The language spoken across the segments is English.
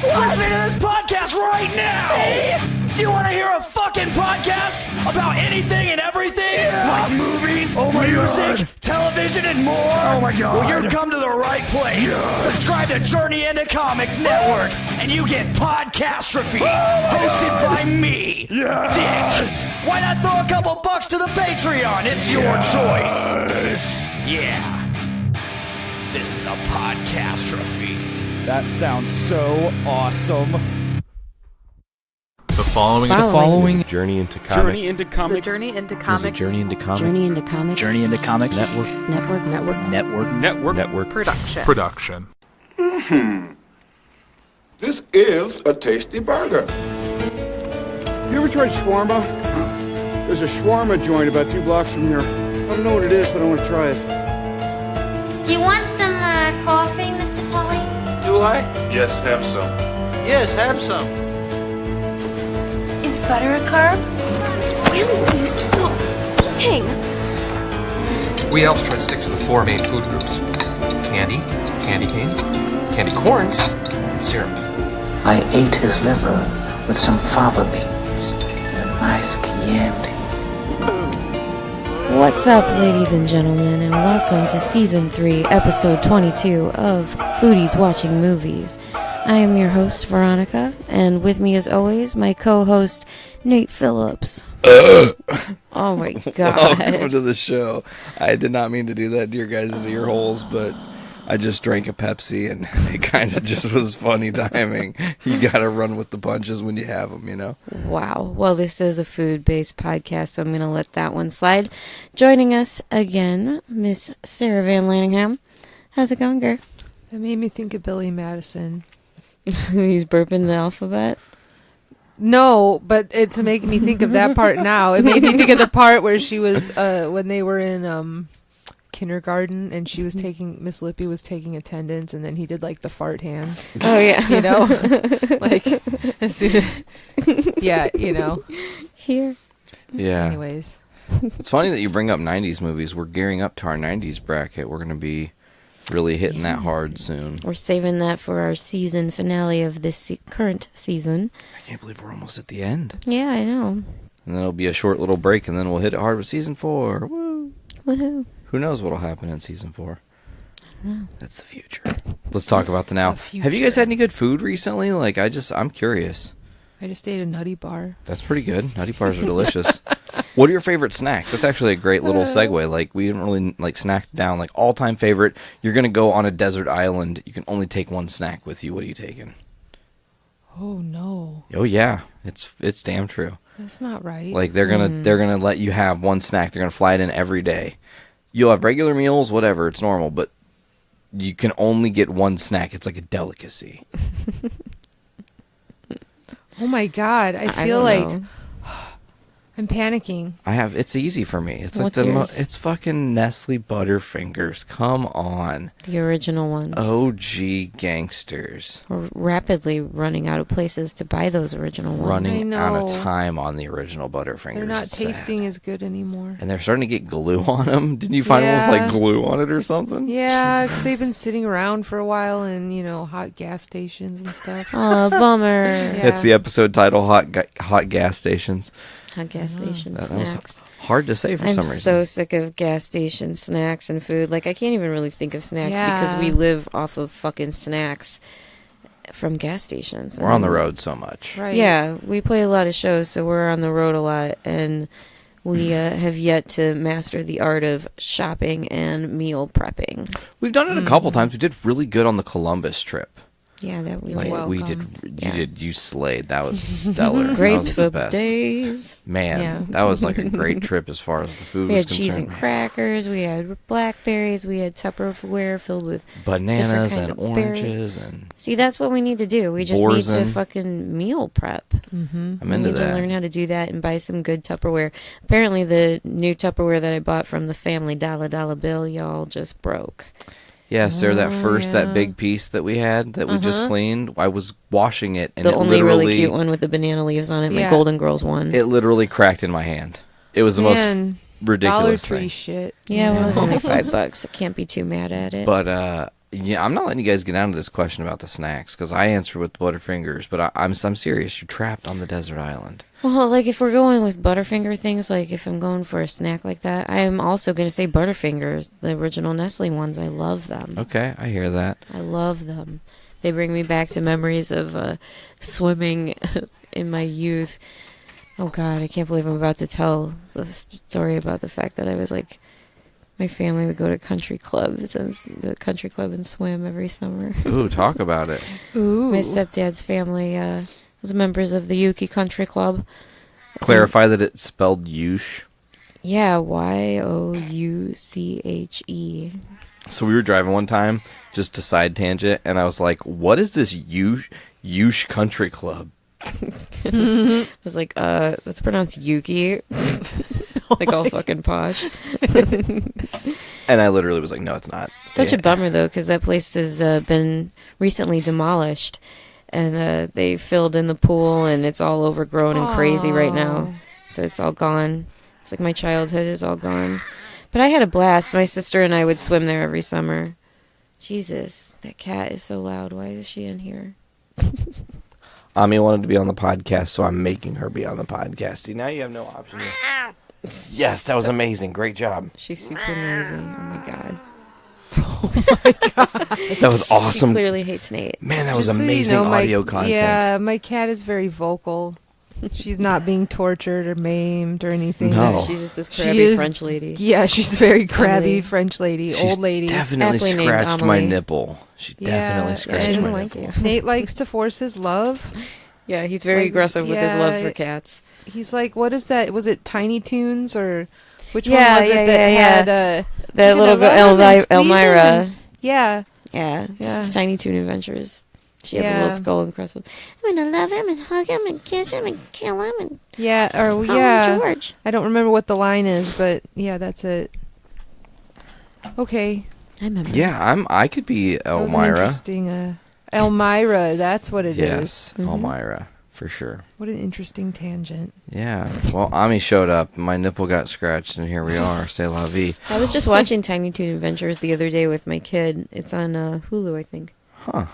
listening to this podcast right now. Do you want to hear a fucking podcast about anything and everything? Yeah. Like movies, music, television, and more? Oh my God. Well, you've come to the right place. Yes. Subscribe to Journey into Comics Network, and you get Podcastrophe, hosted by me, Dick. Why not throw a couple bucks to the Patreon? It's your choice. Yeah. This is a Podcastrophe. That sounds so awesome. The following is a Journey into Comics. Journey into Comics. It's a Journey into Comics. Journey into Comics. Journey into Comics Network Production. This is a tasty burger. You ever tried shawarma? There's a shawarma joint about 2 blocks from here. I don't know what it is, but I want to try it. Do you want some coffee, Mr. Tully? Do I? Yes, have some. Yes, have some. Is butter a carb? Will you stop eating? We elves try to stick to the 4 main food groups. Candy, candy canes, candy corns, and syrup. I ate his liver with some fava beans and a nice Chianti. What's up, ladies and gentlemen, and welcome to Season 3, Episode 22 of Foodies Watching Movies. I am your host, Veronica, and with me as always, my co-host, Nate Phillips. Oh my God. Welcome to the show. I did not mean to do that to your guys' ear holes, but I just drank a Pepsi, and it kind of just was funny timing. You gotta run with the punches when you have them, you know? Wow. Well, this is a food-based podcast, so I'm going to let that one slide. Joining us again, Miss Sarah Van Lanningham. How's it going, girl? That made me think of Billy Madison. He's burping the alphabet? No, but it's making me think of that part now. It made me think of the part where she was, when they were in kindergarten, and she was taking, Miss Lippy was taking attendance, and then he did like the fart hands. Oh, yeah. You know? Like, as soon as, yeah, you know. Here. Yeah. Anyways. It's funny that you bring up 90s movies. We're gearing up to our 90s bracket. We're going to be really hitting that hard soon. We're saving that for our season finale of this current season. I can't believe we're almost at the end. Yeah, I know. And then it'll be a short little break, and then we'll hit it hard with Season 4. Woo! Woohoo. Who knows what'll happen in Season 4? I don't know. That's the future. Let's talk about the now. Have you guys had any good food recently? Like, I'm curious. I just ate a Nutty Bar. That's pretty good. Nutty Bars are delicious. What are your favorite snacks? That's actually a great little segue. Like, we didn't really, snack down. Like, all-time favorite, you're going to go on a desert island. You can only take one snack with you. What are you taking? Oh, no. Oh, yeah. It's damn true. That's not right. Like, they're gonna let you have one snack. They're going to fly it in every day. You'll have regular meals, whatever. It's normal. But you can only get one snack. It's like a delicacy. Oh, my God. I feel like I'm panicking. It's easy for me. It's What's like it's fucking Nestle Butterfingers. Come on. The original ones. OG gangsters. We're rapidly running out of places to buy those original ones. Running out of time on the original Butterfingers. They're not tasting as good anymore. And they're starting to get glue on them. Didn't you find one with glue on it or something? Yeah, because they've been sitting around for a while in, hot gas stations and stuff. Oh, bummer. Yeah. It's the episode title, Hot Gas Stations. Hot gas station snacks. Hard to say for some reason. I'm so sick of gas station snacks and food. Like, I can't even really think of snacks because we live off of fucking snacks from gas stations. We're on the road so much. Right. Yeah, we play a lot of shows, so we're on the road a lot, and we have yet to master the art of shopping and meal prepping. We've done it a couple times. We did really good on the Columbus trip. Yeah, that we did. We did. You slayed. That was stellar. Great for days. Man, that was like a great trip as far as the food was concerned. We had cheese and crackers. We had blackberries. We had Tupperware filled with bananas and oranges. And see, that's what we need to do. We just need to fucking meal prep. Mm-hmm. I'm into that. We need to learn how to do that and buy some good Tupperware. Apparently, the new Tupperware that I bought from the Family Dollar Bill, y'all, just broke. Yeah, Sarah, that big piece that we had that we just cleaned, I was washing it, and the only really cute one with the banana leaves on it, my Golden Girls one. It literally cracked in my hand. It was the most ridiculous Dollar Tree thing. shit. Yeah, well, it was only $5. I can't be too mad at it. But Yeah, I'm not letting you guys get down to this question about the snacks because I answered with Butterfingers, but I'm serious. You're trapped on the desert island. Well, like if we're going with Butterfinger things, like if I'm going for a snack like that, I am also going to say Butterfingers, the original Nestle ones. I love them. Okay, I hear that. I love them. They bring me back to memories of swimming in my youth. Oh God, I can't believe I'm about to tell the story about the fact that I was like, my family would go to country clubs and the country club and swim every summer. Ooh, talk about it. Ooh. My stepdad's family was members of the Yuki Country Club. Clarify that it's spelled Yush. Yeah, Youche. So we were driving one time, just to side tangent, and I was like, what is this Yush Country Club? I was like, that's pronounced Yuki. Like all fucking posh. And I literally was like, no, it's not. Such a bummer, though, because that place has been recently demolished. And they filled in the pool, and it's all overgrown and crazy right now. So it's all gone. It's like my childhood is all gone. But I had a blast. My sister and I would swim there every summer. Jesus, that cat is so loud. Why is she in here? Ami wanted to be on the podcast, so I'm making her be on the podcast. See, now you have no option. Yes, that was amazing. Great job. She's super noisy. Oh, my God. Oh, my God. That was awesome. She clearly hates Nate. Man, that was amazing audio content. Yeah, my cat is very vocal. She's not being tortured or maimed or anything. No. She's just this crabby French lady. Yeah, she's a very crabby French lady, old lady. Definitely scratched my nipple. She definitely scratched my nipple. Nate likes to force his love. Yeah, he's very aggressive with his love for cats. He's like, what is that? Was it Tiny Toons or which one was it that had that little girl, Elmira? Yeah. It's Tiny Toon Adventures. She had the little skull and crest. I'm gonna love him and hug him and kiss him and kill him and George. I don't remember what the line is, but yeah, that's it. Okay. I remember. Yeah, I could be Elmira. Interesting. Elmira, that's what it is. Yes, Elmira, for sure. What an interesting tangent. Yeah. Well, Ami showed up. My nipple got scratched, and here we are. C'est la vie. I was just watching Tiny Toon Adventures the other day with my kid. It's on Hulu, I think. Huh.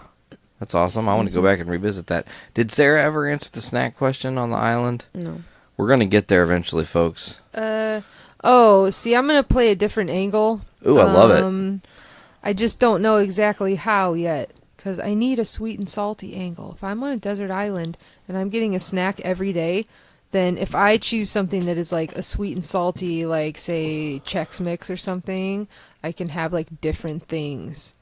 That's awesome. I want to go back and revisit that. Did Sarah ever answer the snack question on the island? No. We're going to get there eventually, folks. See, I'm going to play a different angle. Ooh, I love it. I just don't know exactly how yet, because I need a sweet and salty angle. If I'm on a desert island and I'm getting a snack every day, then if I choose something that is like a sweet and salty, like, say, Chex Mix or something, I can have, like, different things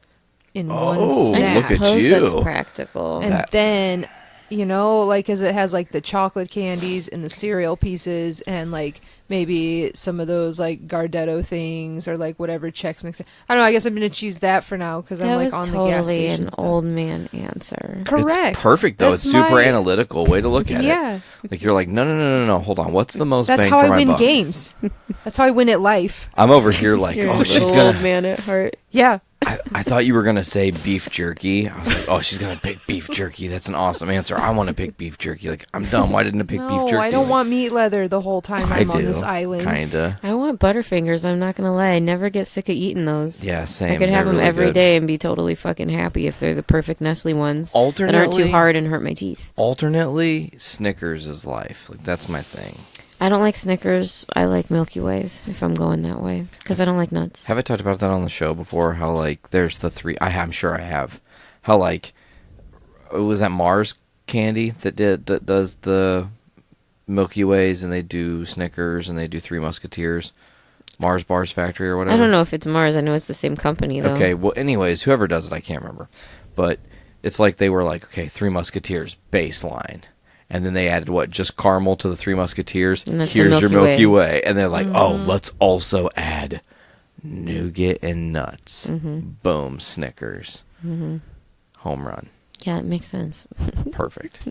in one snack. Look at you. That's practical. And then, you know, like, as it has like the chocolate candies and the cereal pieces and like maybe some of those like Gardetto things or like whatever Chex Mix. I don't know. I guess I'm going to choose that for now because I'm like on the gas station. That was totally an old man answer. Correct. It's perfect though. It's super analytical way to look at it. Yeah. Like you're like, no. Hold on. What's the most That's bang how for I my win buck? games. That's how I win at life. I'm over here like, oh, she's old gonna. man at heart. Yeah. I thought you were gonna say beef jerky. I was like, oh, she's gonna pick beef jerky. That's an awesome answer. I want to pick beef jerky. Like, I'm dumb. Why didn't I pick beef jerky? No, I don't want meat leather the whole time I'm on this island. Kinda. I want Butterfingers. I'm not gonna lie. I never get sick of eating those. Yeah, same. I could have They're them really every good. day and be totally fucking happy if they're the perfect Nestle ones that aren't Alternately- too hard and hurt my teeth. Alternately, Snickers is life. Like that's my thing. I don't like Snickers. I like Milky Ways if I'm going that way because I don't like nuts. Have I talked about that on the show before? How like there's the three. I'm sure I have. How like it was that Mars candy that does the Milky Ways and they do Snickers and they do Three Musketeers, Mars Bars Factory or whatever. I don't know if it's Mars. I know it's the same company though. Okay. Well, anyways, whoever does it, I can't remember, but it's like they were like, okay, Three Musketeers baseline. And then they added just caramel to the Three Musketeers. Here's your Milky Way. And they're like, oh, let's also add nougat and nuts. Boom, Snickers. Home run. Yeah, it makes sense. Perfect.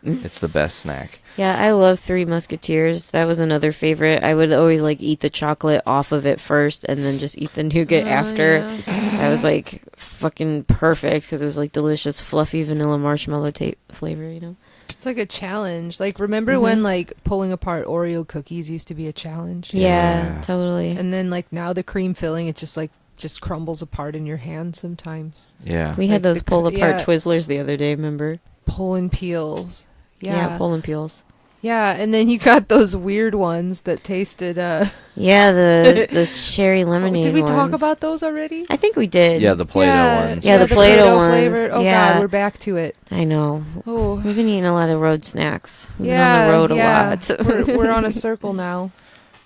It's the best snack. Yeah, I love Three Musketeers. That was another favorite. I would always like eat the chocolate off of it first and then just eat the nougat after. Yeah. That was like fucking perfect because it was like delicious, fluffy vanilla marshmallow flavor, you know? It's like a challenge. Like, remember when, like, pulling apart Oreo cookies used to be a challenge? Yeah, totally. And then, like, now the cream filling, it's just, like, just crumbles apart in your hand sometimes. Yeah. We had those pull apart yeah. Twizzlers the other day, remember? Pull and peels. Yeah, pull and peels. Yeah, and then you got those weird ones that tasted Yeah, the cherry lemonade Did we ones. talk about those already? I think we did. Yeah, the Play-Doh ones. Yeah, the Play-Doh ones. Flavored. Oh yeah. God, we're back to it. I know. Oh. We've been eating a lot of road snacks. We've been Yeah, on the road a lot. we're on a circle now.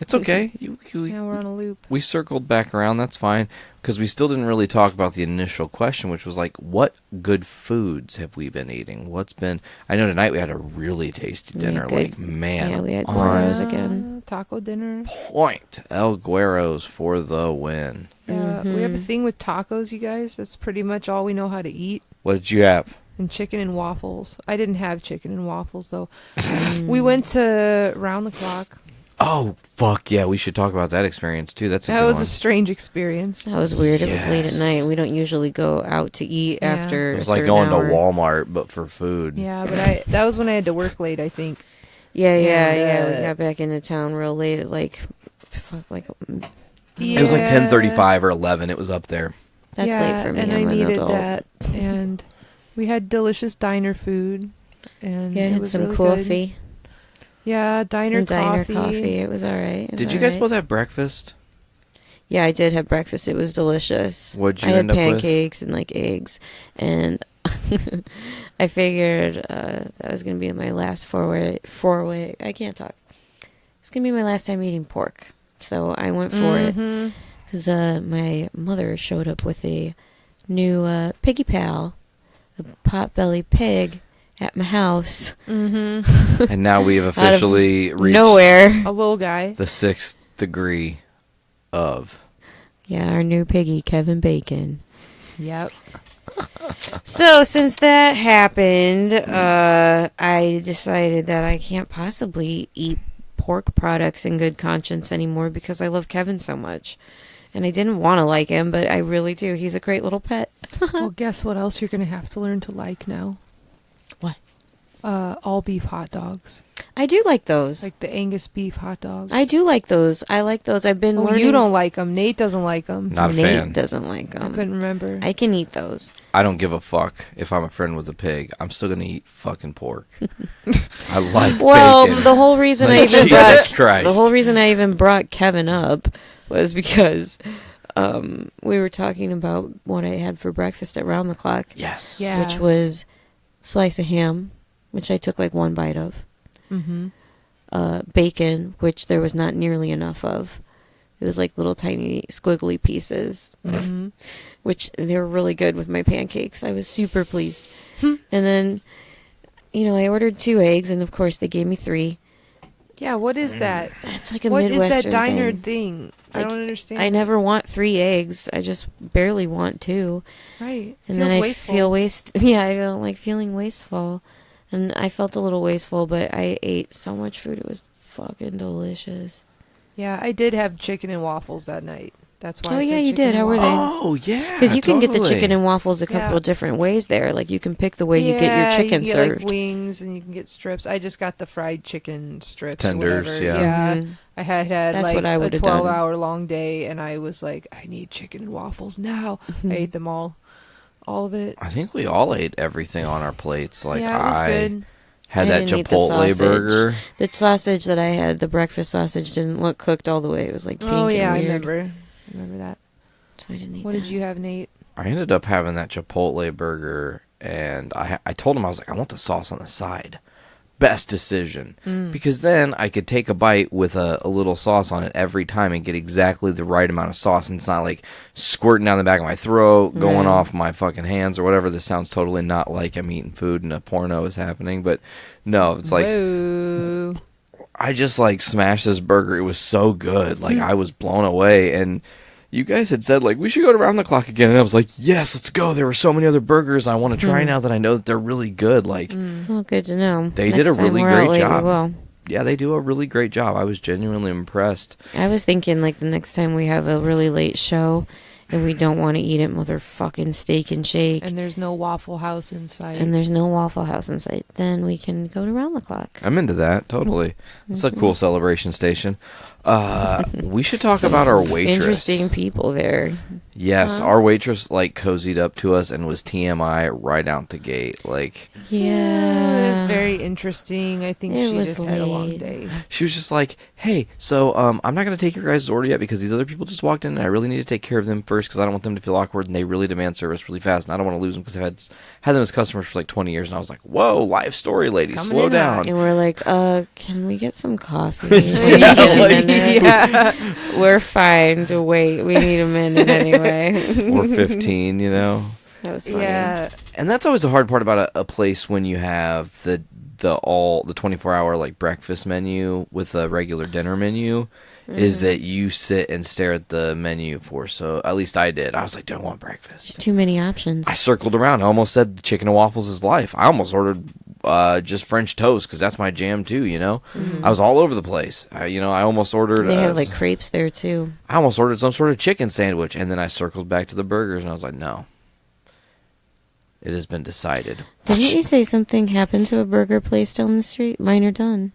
It's okay. Yeah, we're on a loop. We circled back around. That's fine. Because we still didn't really talk about the initial question, which was like, what good foods have we been eating? What's been... I know tonight we had a really tasty dinner. Like, man. Yeah, we had Guero's again. Taco dinner. Point. El Guero's for the win. Yeah, we have a thing with tacos, you guys. That's pretty much all we know how to eat. What did you have? And chicken and waffles. I didn't have chicken and waffles, though. We went to Round the Clock. Oh, fuck yeah. We should talk about that experience, too. That's a good That was one. a strange experience. That was weird. It was late at Yes. night. We don't usually go out to eat after It was a like certain going hour. to Walmart, but for food. Yeah, but that was when I had to work late, I think. Yeah. And, We got back into town real late at like It was like 10:35 or 11. It was up there. That's late for me. And I'm I an needed adult. that. And we had delicious diner food. And Yeah, I it had was some really coffee. Good. Yeah, diner coffee. It was all right. Did you guys both have breakfast? Yeah, I did have breakfast. It was delicious. What'd you I had end up with? pancakes and like eggs, and I figured that was gonna be my last four-way. I can't talk. It's gonna be my last time eating pork, so I went for it because my mother showed up with a new piggy pal, a potbelly pig, at my house. And now we have officially reached nowhere. A little guy. The 6th degree of. Yeah, our new piggy, Kevin Bacon. Yep. So since that happened, I decided that I can't possibly eat pork products in good conscience anymore because I love Kevin so much. And I didn't want to like him, but I really do. He's a great little pet. Well, guess what else you're going to have to learn to like now? What? All beef hot dogs. I do like those. Like the Angus beef hot dogs. I do like those. I like those. I've been learning. You don't like them. Nate doesn't like them. Not a Nate fan. doesn't like them. I couldn't remember. I can eat those. I don't give a fuck if I'm a friend with a pig. I'm still gonna eat fucking pork. I like bacon. The whole reason Like, I even Jesus Christ. the whole reason I even brought Kevin up was because we were talking about what I had for breakfast at Round the Clock. Yes. Yeah. Which was slice of ham, which I took like one bite of. Mm-hmm. Bacon, which there was not nearly enough of. It was like little tiny squiggly pieces, which they were really good with my pancakes. I was super pleased. And then, I ordered 2 eggs, and of course they gave me 3. Yeah, what is that? It's like a What is Midwestern that diner thing. thing? I Like, don't understand. I never want 3 eggs. I just barely want 2. Right. And Feels then I wasteful. Yeah, I don't like feeling wasteful. And I felt a little wasteful, but I ate so much food. It was fucking delicious. Yeah, I did have chicken and waffles that night. That's why. Oh, I yeah, said you chicken did. and How were they? waffles. Oh, yeah. Because you can get the totally. chicken and waffles a couple Yeah. of different ways there. Like, you can pick the way you get your Yeah, chicken you can served. get, like, wings, and you can get strips. I just got the fried chicken strips. Tenders, or whatever. yeah. Yeah. I had That's like what I a would've done. 12-hour long day, and I was like, I need chicken and waffles now. I ate them all of it. I think we all ate everything on our plates. Like Yeah, it was good. had I that didn't eat the Chipotle sausage. burger. The sausage that I had, the breakfast sausage, didn't look cooked all the way. It was like pink Oh yeah, and I weird. remember that. So I didn't eat What that. did you have, Nate? I ended up having that Chipotle burger, and I told him, I was like, I want the sauce on the side. Best decision. Because then I could take a bite with a little sauce on it every time and get exactly the right amount of sauce, and it's not like squirting down the back of my throat, going off my fucking hands or whatever. This sounds totally not like I'm eating food and a porno is happening, but no, it's like Whoa. I just like smashed this burger. It was so good. Like I was blown away. And you guys had said like we should go to Round the Clock again, and I was like, yes, let's go. There were so many other burgers I want to try now that I know that they're really good. Like Well, good to know. they Next did a time really we're out great late, we job. will. Yeah, they do a really great job. I was genuinely impressed. I was thinking like the next time we have a really late show and we don't want to eat at motherfucking Steak and Shake And there's no Waffle House in sight. and there's no Waffle House in sight, then we can go to Round the Clock. I'm into that totally. It's a cool celebration station. We should talk about our waitress. Interesting people there. Yes, our waitress like cozied up to us and was TMI right out the gate. Like, it was very interesting. I think she just had a long day. she was just like, "Hey, so I'm not gonna take your guys' order yet because these other people just walked in, and I really need to take care of them first because I don't want them to feel awkward, and they really demand service really fast, and I don't want to lose them because I've had them as customers for like 20 years." And I was like, "Whoa, life story, lady, slow down." And we're like, can we get some coffee? Yeah, we're fine to wait. We need a minute anyway. We're 15, you know. That was funny. Yeah. And that's always the hard part about a place when you have the 24-hour like breakfast menu with a regular dinner menu, is that you sit and stare at the menu so at least I did. I was like, don't want breakfast. There's too many options. I circled around. I almost said chicken and waffles is life. I almost ordered just French toast because that's my jam too, you know. I was all over the place. I almost ordered. They have like crepes there too. I almost ordered some sort of chicken sandwich, and then I circled back to the burgers, and I was like, no. It has been decided. Didn't you say something happened to a burger place down the street? Mine are done.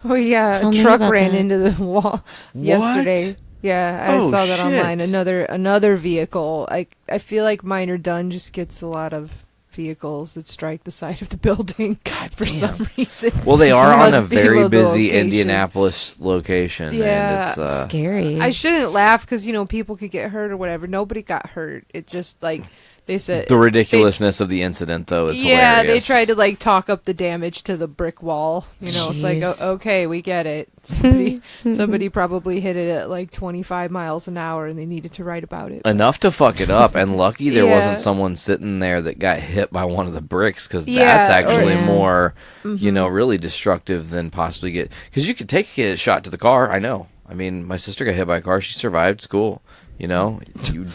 Oh yeah, Tell a me truck about ran that. into the wall yesterday. Yeah, I saw that online. Another vehicle. I feel like Mine Are Done just gets a lot of vehicles that strike the side of the building for some reason. Well, they are on a very busy location. Indianapolis location. Yeah, and it's scary. I shouldn't laugh because people could get hurt or whatever. Nobody got hurt. It just like they said the ridiculousness of the incident though is yeah, hilarious. they tried to like talk up the damage to the brick wall. It's like okay, we get it. Somebody probably hit it at like 25 miles an hour and they needed to write about it. Enough to fuck it up, and lucky there wasn't someone sitting there that got hit by one of the bricks because that's actually more, really destructive than possibly because you could take a shot to the car. I know. I mean, my sister got hit by a car. She survived school.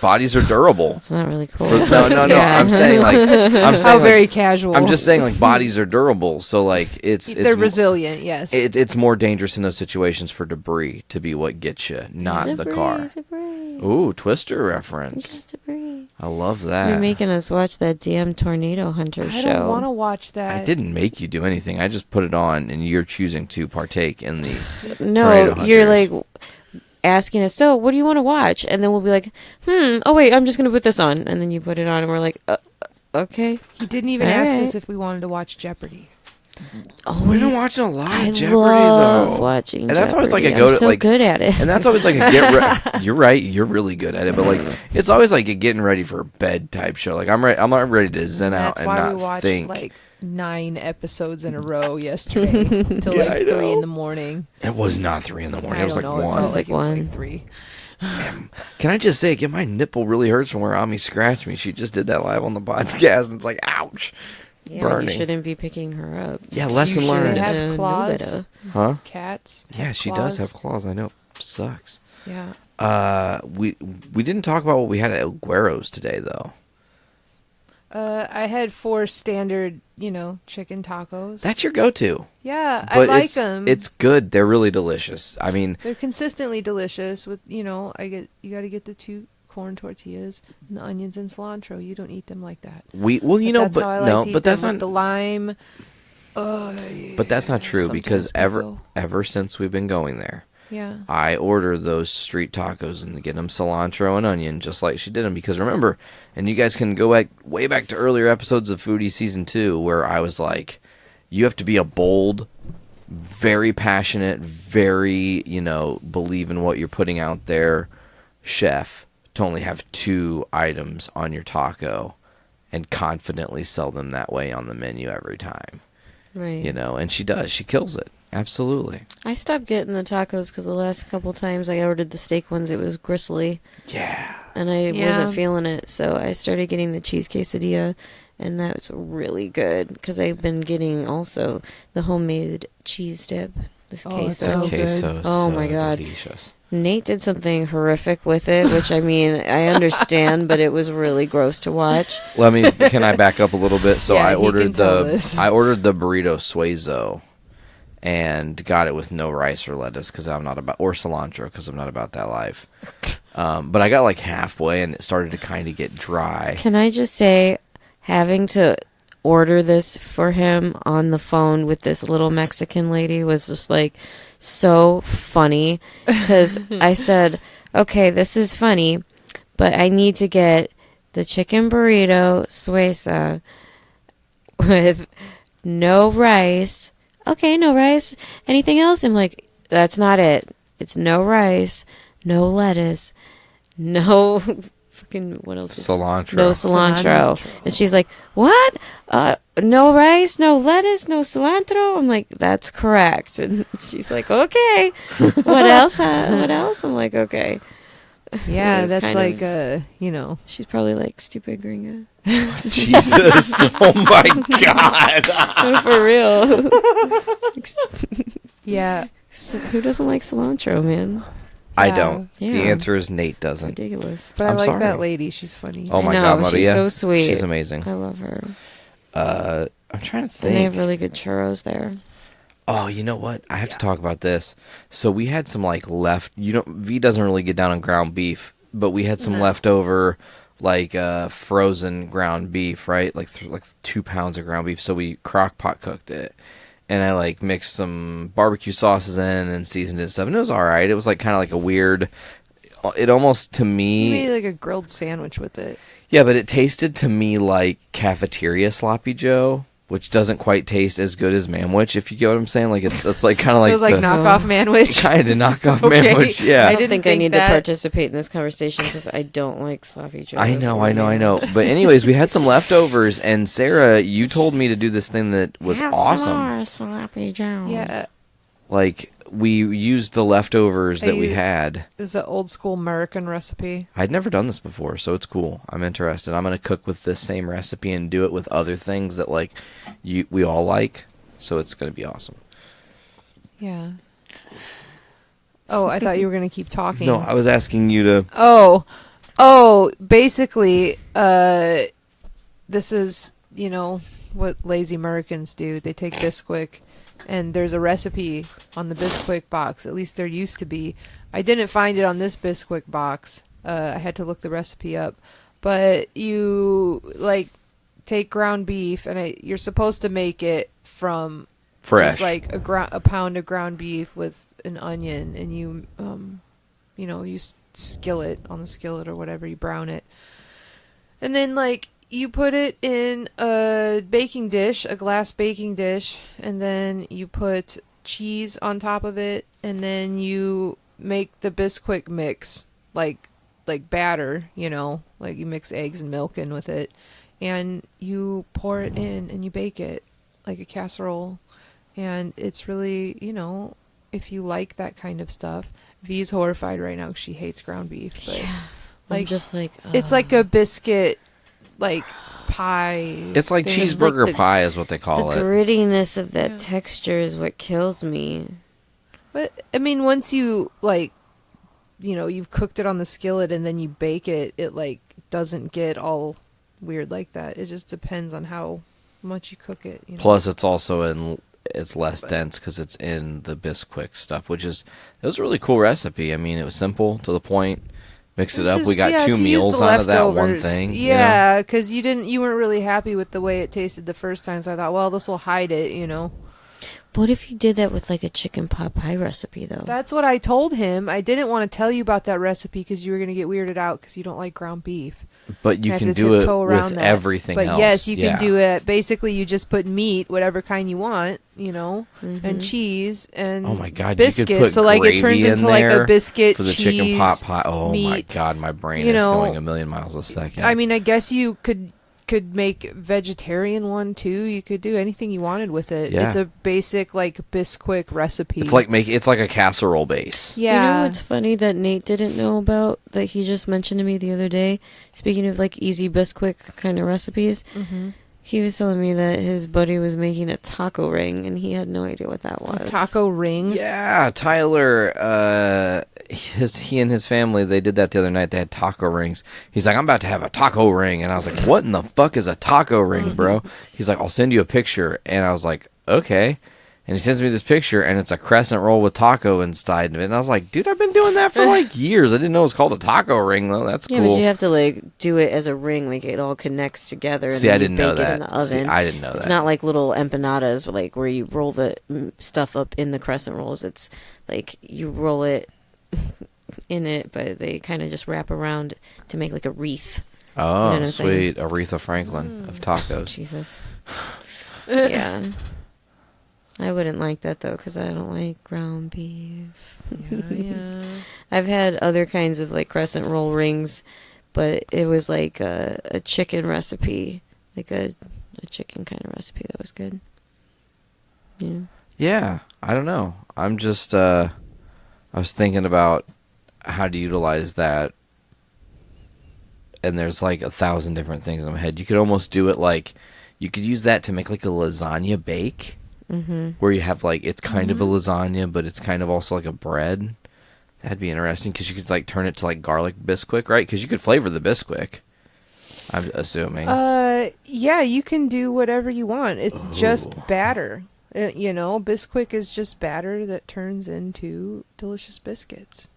Bodies are durable. It's not really cool. No. I'm saying how very casual. I'm just saying like bodies are durable, so like they're resilient. Yes, it's more dangerous in those situations for debris to be what gets you, not the car. Debris. Ooh, Twister reference. Debris. I love that. You're making us watch that damn Tornado Hunter show. I don't want to watch that. I didn't make you do anything. I just put it on, and you're choosing to partake in the. No, you're like asking us, so what do you want to watch? And then we'll be like, oh wait, I'm just going to put this on. And then you put it on and we're like, okay. He didn't even ask us if we wanted to watch Jeopardy. We've been watching a lot of Jeopardy love though. watching and that's always like Jeopardy. a go I'm to so like good at it. And that's always like a you're right, you're really good at it, but like it's always like a getting ready for bed type show. Like I'm not ready to zen out and not That's why we watched think. like 9 episodes in a row yesterday till like 3 in the morning. It was not 3 in the morning. It was like 1. It felt like it was like 3. Can I just say again, my nipple really hurts from where Ami scratched me. She just did that live on the podcast, and it's like, ouch, burning. You shouldn't be picking her up. Yeah, lesson learned. Should have claws. Huh? Cats. Yeah, she does have claws. I know. Sucks. Yeah. We didn't talk about what we had at El Guero's today, though. I had 4 standard, chicken tacos. That's your go-to. Yeah, But I like them. It's good. They're really delicious. I mean, they're consistently delicious. With you got to get the 2 corn tortillas and the onions and cilantro. You don't eat them like that. That's how I like to eat them, with the lime. But that's not true because ever since we've been going there. Yeah. I order those street tacos and get them cilantro and onion just like she did them. Because remember, and you guys can go way back to earlier episodes of Foodie Season 2 where I was like, you have to be a bold, very passionate, very, believe in what you're putting out there chef to only have 2 items on your taco and confidently sell them that way on the menu every time. Right. And she does. She kills it. Absolutely. I stopped getting the tacos because the last couple times I ordered the steak ones, it was gristly. Yeah. And I wasn't feeling it, so I started getting the cheese quesadilla, and that's really good because I've been getting also the homemade cheese dip. This queso. Oh my god. Delicious. Nate did something horrific with it, which I mean, I understand, but it was really gross to watch. Can I back up a little bit? So I ordered the burrito suezo and got it with no rice or lettuce or cilantro because I'm not about that life. But I got like halfway and it started to kind of get dry. Can I just say, having to order this for him on the phone with this little Mexican lady was just like so funny because I said, okay, this is funny, but I need to get the chicken burrito suesa with no rice. Okay, no rice. Anything else? I'm like, that's not it. It's no rice, no lettuce, no fucking, what else? Cilantro. No cilantro. And she's like, what? No rice, no lettuce, no cilantro? I'm like, that's correct. And she's like, okay. What else? What else? I'm like, okay. Yeah, that's like she's probably like, stupid gringa. Jesus. Oh my God. For real. Yeah. Who doesn't like cilantro, man? I don't. Yeah. The answer is Nate doesn't. Ridiculous. But I like sorry. that lady. She's funny. Oh my I know, God, Maria. she's so sweet. She's amazing. I love her. I'm trying to think. And they have really good churros there. Oh, you know what? I have to talk about this. So we had some like left. V doesn't really get down on ground beef, but we had some leftover, like frozen ground beef, right? Like 2 pounds of ground beef. So we crock pot cooked it, and I like mixed some barbecue sauces in and seasoned it and stuff. And it was all right. It was like kind of like a weird. It almost to me. You made like a grilled sandwich with it. Yeah, but it tasted to me like cafeteria sloppy Joe, which doesn't quite taste as good as Manwich, if you get what I'm saying. Like it's like kind of like it was like knockoff Manwich. Kind of knockoff Manwich, yeah. I didn't think I need to participate in this conversation because I don't like sloppy joes. I know. But anyways, we had some leftovers, and Sarah, you told me to do this thing that was awesome. Some more sloppy joes. Yeah. Like we used the leftovers that we had. It was an old school American recipe. I'd never done this before, so it's cool. I'm interested. I'm gonna cook with this same recipe and do it with other things that like we all like. So it's gonna be awesome. Yeah. Oh, I thought you were gonna keep talking. No, I was asking you to. Oh. Basically, this is what lazy Americans do. They take Bisquick. And there's a recipe on the Bisquick box. At least there used to be. I didn't find it on this Bisquick box. I had to look the recipe up. But you like take ground beef, and you're supposed to make it from fresh, just like a pound of ground beef with an onion, and you skillet on the skillet or whatever, you brown it, and then like. You put it in a baking dish, a glass baking dish, and then you put cheese on top of it, and then you make the Bisquick mix, like batter, like you mix eggs and milk in with it, and you pour it in and you bake it like a casserole, and it's really, if you like that kind of stuff. V's horrified right now because she hates ground beef, but I'm just like it's like a biscuit. Like pie. It's like cheeseburger like pie is what they call it. The grittiness of that texture is what kills me. But I mean, once you you've cooked it on the skillet and then you bake it, it like doesn't get all weird like that. It just depends on how much you cook it. Plus, it's also it's less dense because it's in the Bisquick stuff, it was a really cool recipe. I mean, it was simple to the point. Mix it up. We got 2 meals out of that one thing. Yeah, because you weren't really happy with the way it tasted the first time, so I thought, well, this will hide it, What if you did that with like a chicken pot pie recipe, though? That's what I told him. I didn't want to tell you about that recipe because you were going to get weirded out because you don't like ground beef. But you can do it with everything else. But yes, you can do it. Basically, you just put meat, whatever kind you want, and cheese and oh my God, biscuits. You could put so like it turns into like a biscuit for the cheese, chicken pot pie. Oh meat. My God, my brain is going a million miles a second. I mean, I guess you could make vegetarian one too. You could do anything you wanted with it. Yeah. It's a basic like Bisquick recipe. It's like a casserole base. Yeah. You know what's funny that Nate didn't know about that he just mentioned to me the other day? Speaking of like easy Bisquick kind of recipes, he was telling me that his buddy was making a taco ring and he had no idea what that was. A taco ring? Yeah, Tyler, he and his family, they did that the other night. They had taco rings. He's like, I'm about to have a taco ring. And I was like, what in the fuck is a taco ring, bro? He's like, I'll send you a picture. And I was like, okay. And he sends me this picture, and it's a crescent roll with taco inside of it. And I was like, dude, I've been doing that for like years. I didn't know it was called a taco ring, though. That's Yeah, cool. but you have to like do it as a ring, like it all connects together. And See, then I didn't you know bake it that. in the oven. See, I didn't know It's that. not like little empanadas, like where you roll the stuff up in the crescent rolls. It's like you roll it in it, but they kind of just wrap around to make like a wreath. Oh, You know what I'm sweet. saying? Aretha Franklin of tacos. Jesus. Yeah. I wouldn't like that, though, because I don't like ground beef. Yeah. I've had other kinds of, like, crescent roll rings, but it was like a chicken recipe, like a chicken kind of recipe that was good. Yeah. Yeah, I don't know. I'm just, I was thinking about how to utilize that, and there's like 1,000 different things in my head. You could almost do it like, you could use that to make like a lasagna bake, where you have like, it's kind of a lasagna, but it's kind of also like a bread. That'd be interesting, because you could like turn it to like garlic Bisquick, right? Because you could flavor the Bisquick, I'm assuming. Yeah, you can do whatever you want. It's just batter. Bisquick is just batter that turns into delicious biscuits.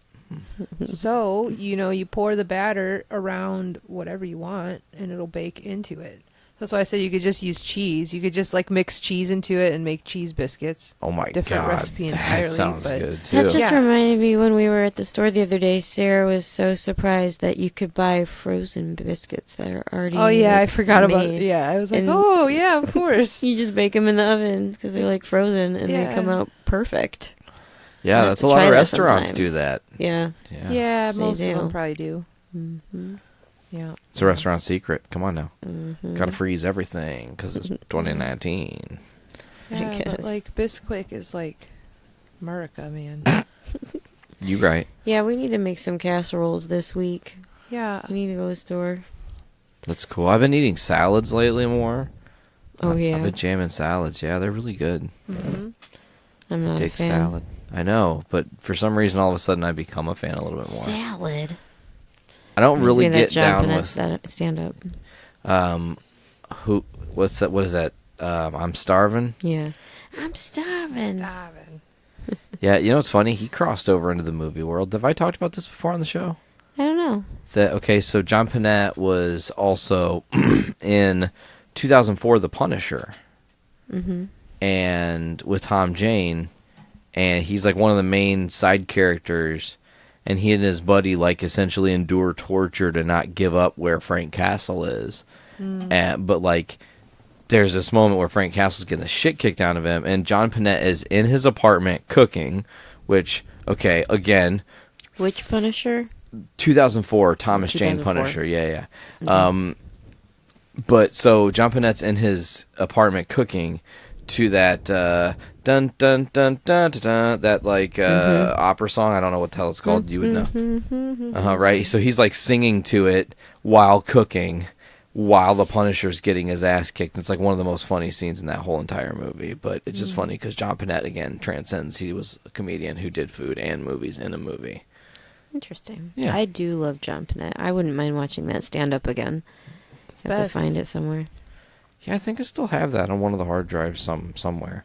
So, you pour the batter around whatever you want, and it'll bake into it. That's why I said you could just use cheese. You could just like mix cheese into it and make cheese biscuits. Oh my Different god, recipe entirely. that sounds good too. That just reminded me when we were at the store the other day, Sarah was so surprised that you could buy frozen biscuits that are already Oh yeah, I forgot about made. it. Yeah, I was like, And oh yeah, of course. You just bake them in the oven because they're like frozen and they come out perfect. Yeah, I'll have that's to a lot try of that restaurants sometimes. do that. Yeah. Yeah, They most of do. them probably do. Mm-hmm. Yeah. It's a restaurant secret. Come on now. Mm-hmm. Gotta freeze everything because it's 2019. Yeah, guess. but like Bisquick is like America, man. You right. Yeah, we need to make some casseroles this week. Yeah. We need to go to the store. That's cool. I've been eating salads lately more. Oh, yeah. I've been jamming salads. Yeah, they're really good. Mm-hmm. I'm not a Dig fan. salad. I know, but for some reason, all of a sudden, I become a fan a little bit more. Salad. I don't Reminds me really of that get John down Panette with stand up. what's that? What is that? I'm starving. Yeah. I'm starving. Yeah, you know what's funny? He crossed over into the movie world. Have I talked about this before on the show? I don't know. So John Panette was also in 2004 The Punisher, and with Tom Jane, and he's like one of the main side characters, and he and his buddy like essentially endure torture to not give up where Frank Castle is, but like there's this moment where Frank Castle's getting the shit kicked out of him, and John Panette is in his apartment cooking, which again, Which Punisher? 2004 Thomas Jane 2004. Punisher, yeah. But so John Panette's in his apartment cooking to that dun dun dun dun dun dun, that like opera song. I don't know what the hell it's called. You would know, right? So he's like singing to it while cooking, while the Punisher's getting his ass kicked. It's like one of the most funny scenes in that whole entire movie. But it's just funny because John Panette again transcends. He was a comedian who did food and movies in a movie. Interesting. Yeah. I do love John Panette. I wouldn't mind watching that stand up again. Have to best. find it somewhere. Yeah, I think I still have that on one of the hard drives somewhere.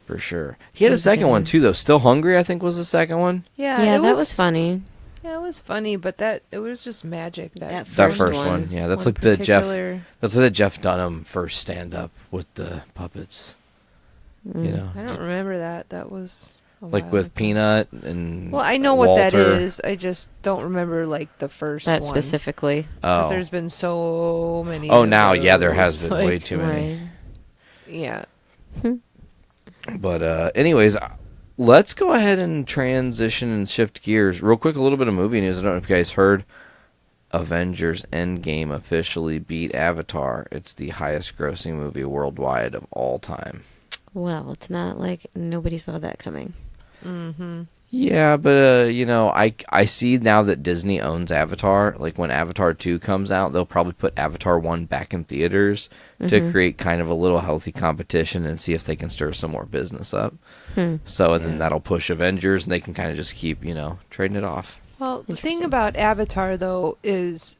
For sure. He had a Sounds second like one, a- too, though. Still Hungry, I think, was the second one. Yeah, Yeah, it that was funny. Yeah, it was funny, but it was just magic. That That First first one. one. Yeah, that's One like the particular- That's like the Jeff Dunham first stand-up with the puppets. You know? I don't remember that. That was a Like while with ago. Peanut and Well, I know what that Walter. is. I just don't remember like the first That one. specifically. Because Oh. there's been so many. Oh, of now, yeah, there has those, been way like- too many. Right. Yeah. But anyways, let's go ahead and transition and shift gears real quick. A little bit of movie news. I don't know if you guys heard. Avengers Endgame officially beat Avatar. It's the highest grossing movie worldwide of all time. Well, it's not like nobody saw that coming. Mm-hmm. Yeah, but I see now that Disney owns Avatar. Like when Avatar 2 comes out, they'll probably put Avatar 1 back in theaters to create kind of a little healthy competition and see if they can stir some more business up. So, and then that'll push Avengers, and they can kind of just keep, trading it off. Well, the thing about Avatar, though, is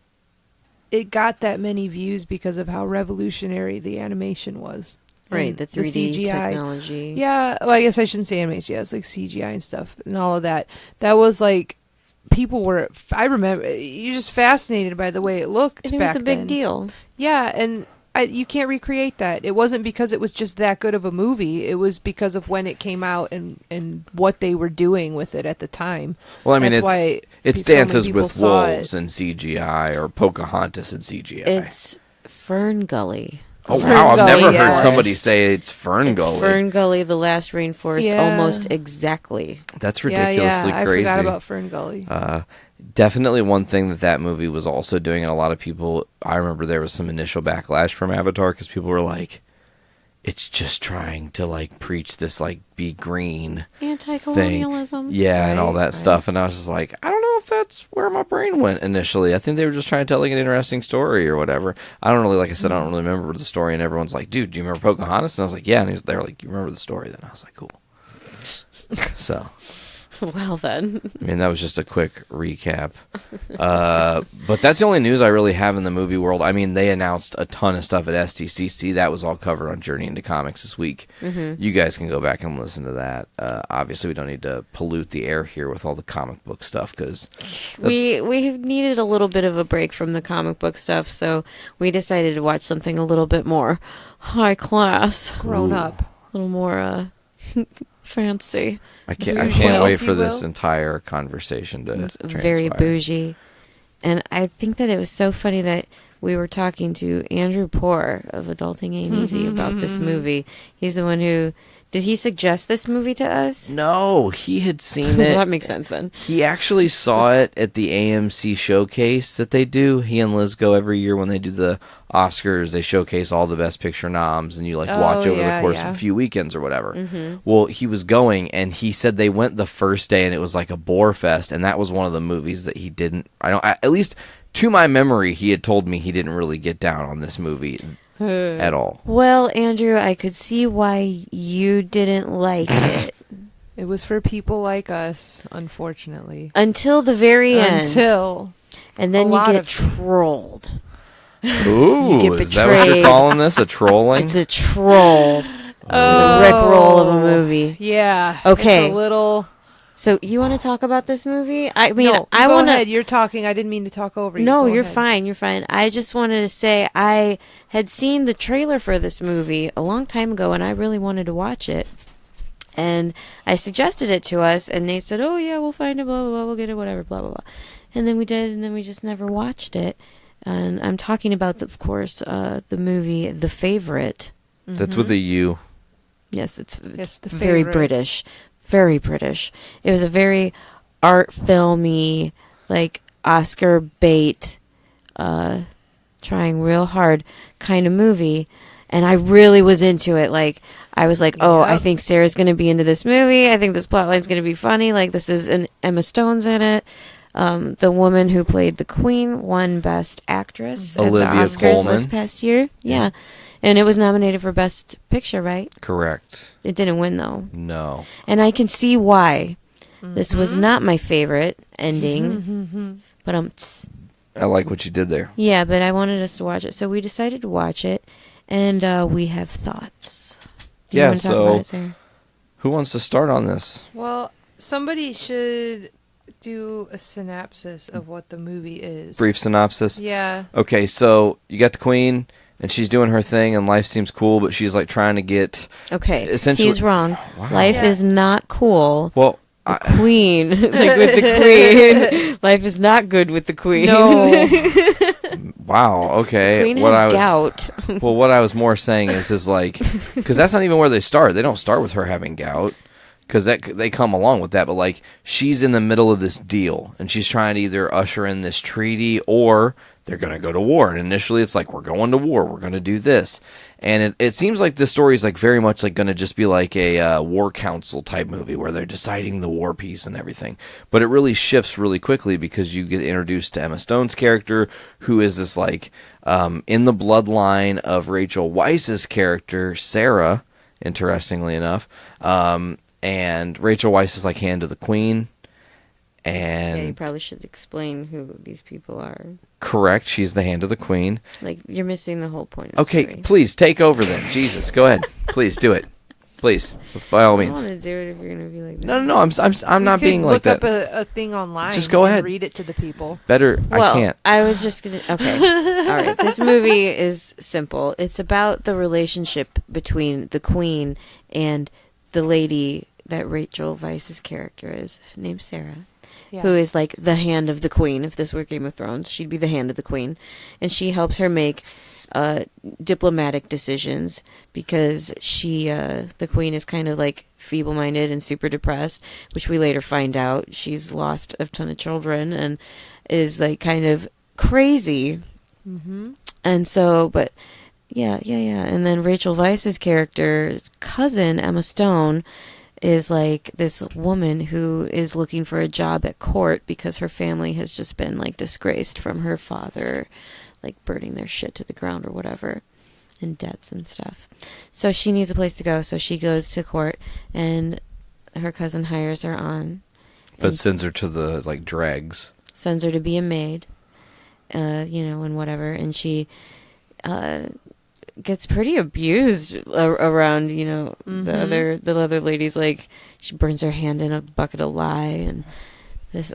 it got that many views because of how revolutionary the animation was. Right, the 3D CGI technology. Yeah, well, I guess I shouldn't say animation. Yeah, it's like CGI and stuff and all of that. That was like, people were, I remember, you're just fascinated by the way it looked And it back was a big then. deal. Yeah, and you can't recreate that. It wasn't because it was just that good of a movie. It was because of when it came out and what they were doing with it at the time. Well, I mean, That's why it's so many Dances people with saw Wolves and CGI, or Pocahontas and CGI. It's Fern Gully. Oh, Fern wow. I've Gully, never yeah. heard somebody say it's Fern It's Gully. Fern Gully, the last rainforest, Yeah. almost exactly. That's ridiculously I crazy. forgot about Fern Gully. Definitely one thing that movie was also doing, and a lot of people, I remember there was some initial backlash from Avatar because people were like, it's just trying to like preach this like be green Anti-colonialism. thing. Yeah, and all Right, that stuff. And I was just like, I don't know if that's where my brain went initially. I think they were just trying to tell like an interesting story or whatever. I don't really, like I said, I don't really remember the story. And everyone's like, dude, do you remember Pocahontas? And I was like, yeah. And they were like, you remember the story? Then I was like, cool. So, Well, then. I mean, that was just a quick recap. But that's the only news I really have in the movie world. I mean, they announced a ton of stuff at SDCC. That was all covered on Journey into Comics this week. Mm-hmm. You guys can go back and listen to that. Obviously, we don't need to pollute the air here with all the comic book stuff because We needed a little bit of a break from the comic book stuff, so we decided to watch something a little bit more high class. Grown up. A little more fancy. I Bougie, can't wait if for you this will. entire conversation to Very transpire. bougie. And I think that it was so funny that we were talking to Andrew Poor of Adulting Ain't Easy about this movie. He's the one who... Did he suggest this movie to us? No, he had seen it. Well, that makes sense then. He actually saw it at the AMC showcase that they do. He and Liz go every year when they do the Oscars. They showcase all the Best Picture noms, and you like watch over the course of a few weekends or whatever. Mm-hmm. Well, he was going, and he said they went the first day, and it was like a bore fest, and that was one of the movies that he didn't. At least to my memory, he had told me he didn't really get down on this movie at all. Well, Andrew, I could see why you didn't like it. It was for people like us, unfortunately. Until the very end. And then a you lot get of trolled. Ooh, You get is that what you're betrayed. calling this? A trolling? It's a troll. It's a Rickroll of a movie. Yeah. Okay. It's a little... So you want to talk about this movie? I mean, No, I go want ahead. to. You're talking. I didn't mean to talk over you. No, Go you're ahead. fine. You're fine. I just wanted to say I had seen the trailer for this movie a long time ago, and I really wanted to watch it. And I suggested it to us, and they said, "Oh yeah, we'll find it. Blah blah blah. We'll get it. Whatever. Blah blah blah." And then we did, and then we just never watched it. And I'm talking about, of course, the movie The Favorite. That's with a U. Yes, it's The very Favorite. British. Very British. It was a very art filmy, like Oscar bait, trying real hard kind of movie. And I really was into it. Like, I was like, oh, I think Sarah's going to be into this movie. I think this plotline's going to be funny. Like, this is Emma Stone's in it. The woman who played the Queen won Best Actress at the Olivia Oscars Colman. this past year. Yeah. And it was nominated for Best Picture, right? Correct. It didn't win, though. No. And I can see why. This was not my favorite ending. But I like what you did there. yeah, but I wanted us to watch it. So we decided to watch it. And we have thoughts. Do you Yeah, want to talk about it, so Sarah? who wants to start on this? Well, somebody should do a synopsis of what the movie is. Brief synopsis? Yeah. Okay, so you got the Queen, and she's doing her thing, and life seems cool, but she's like trying to get... Okay, essentially, he's wrong. Wow. Life is not cool. Well, the Queen, like with the Queen, life is not good with the Queen. No. Wow, okay. Queen what has I gout. Well, what I was more saying is like... Because that's not even where they start. They don't start with her having gout. Because they come along with that, but like she's in the middle of this deal, and she's trying to either usher in this treaty or they're going to go to war. And initially, it's like we're going to war, we're going to do this, and it seems like this story is like very much like going to just be like a war council type movie where they're deciding the war piece and everything. But it really shifts really quickly because you get introduced to Emma Stone's character, who is this like in the bloodline of Rachel Weisz's character Sarah. Interestingly enough. And Rachel Weisz is like hand to the Queen, Yeah, you And probably should explain who these people are. correct, she's the hand of the queen. Like, you're missing the whole point of this Okay, movie. please take over then. Jesus, go ahead. Please do it. Please, by all I means. don't want to do it if you're going to be like that. No. I'm not being like that. Look up a thing online. Just go and ahead. Read it to the people. Better, Well, I can't. I was just going to... Okay. All right. This movie is simple. It's about the relationship between the queen and the lady that Rachel Weisz's character is, named Sarah, who is like the hand of the queen. If this were Game of Thrones, she'd be the hand of the queen. And she helps her make diplomatic decisions because the queen is kind of like feeble-minded and super depressed, which we later find out she's lost a ton of children and is like kind of crazy. Mm-hmm. And so, but yeah. And then Rachel Weisz's character's cousin, Emma Stone, is like this woman who is looking for a job at court because her family has just been like disgraced from her father, like burning their shit to the ground or whatever, and debts and stuff. So she needs a place to go, so she goes to court, and her cousin hires her on. But sends her to the, like, dregs. Sends her to be a maid, and whatever, and she gets pretty abused around, the other ladies. Like, she burns her hand in a bucket of lye, and this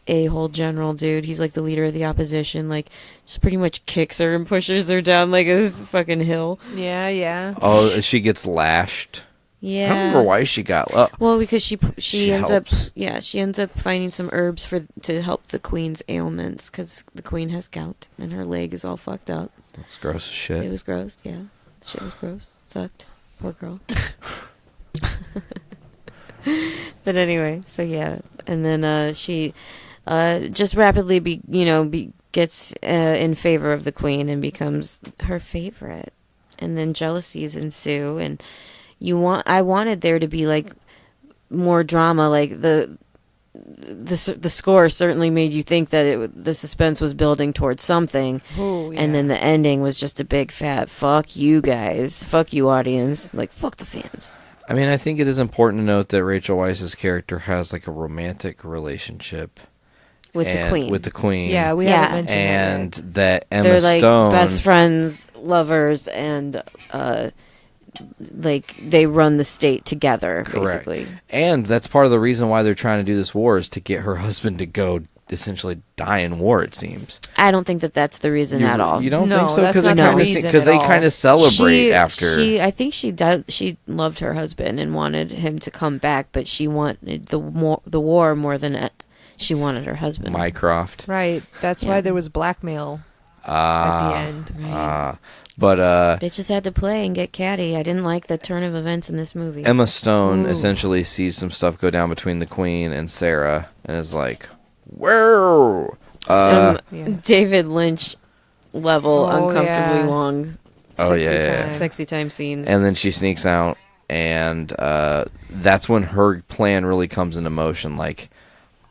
a-hole general dude, he's like the leader of the opposition, like, just pretty much kicks her and pushes her down like this fucking hill. Yeah. Oh, she gets lashed. Yeah. I don't remember why she got... well, because she ends helps. she ends up finding some herbs to help the queen's ailments, because the queen has gout and her leg is all fucked up. It's gross as shit. It was gross, yeah. Shit was gross. Sucked. Poor girl. But anyway, so yeah. And then she just rapidly gets in favor of the queen and becomes her favorite. And then jealousies ensue, and I wanted there to be like more drama. Like the score certainly made you think that the suspense was building towards something. Oh, yeah. And then the ending was just a big fat fuck you guys, fuck you audience, like fuck the fans. I mean, I think it is important to note that Rachel Weisz's character has like a romantic relationship with the queen. Yeah, we haven't mentioned and that. That Emma They're like Stone, best friends, lovers, and like they run the state together. correct. Basically. And that's part of the reason why they're trying to do this war, is to get her husband to go essentially die in war, it seems. I don't think that that's the reason at all. You don't No, think so? that's Because not they the kind of reason because at they all. kind of celebrate after. I think she loved her husband and wanted him to come back, but she wanted the war more than she wanted her husband. Mycroft. Right. That's why there was blackmail at the end. Right. But bitches had to play and get catty. I didn't like the turn of events in this movie. Emma Stone Ooh. essentially sees some stuff go down between the Queen and Sarah and is like, whoa. Some David Lynch level uncomfortably yeah. long sexy time scenes. And then she sneaks out, and that's when her plan really comes into motion. Like,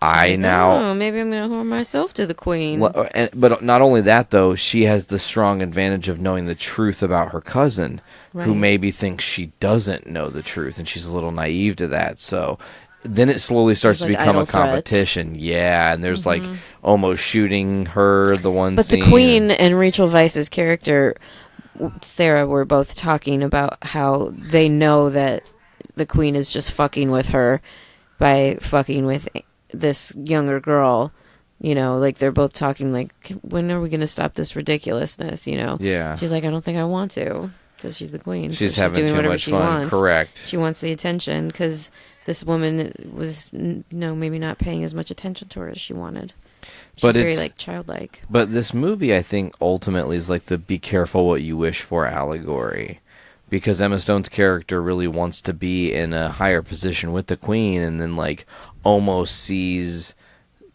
maybe I'm gonna whore myself to the queen. But not only that, though, she has the strong advantage of knowing the truth about her cousin, who maybe thinks she doesn't know the truth, and she's a little naive to that. So then it slowly starts to become a competition. Yeah, and there's like almost shooting her the one but scene. The queen and Rachel Weisz's character, Sarah, were both talking about how they know that the queen is just fucking with her by fucking with this younger girl. Like they're both talking like, when are we going to stop this ridiculousness? Yeah. She's like, I don't think I want to, because she's the queen. She's so having doing too whatever much she fun. wants. Correct. She wants the attention because this woman was, maybe not paying as much attention to her as she wanted. She's very like childlike. But this movie, I think, ultimately is like the "be careful what you wish for" allegory, because Emma Stone's character really wants to be in a higher position with the queen, and then like almost sees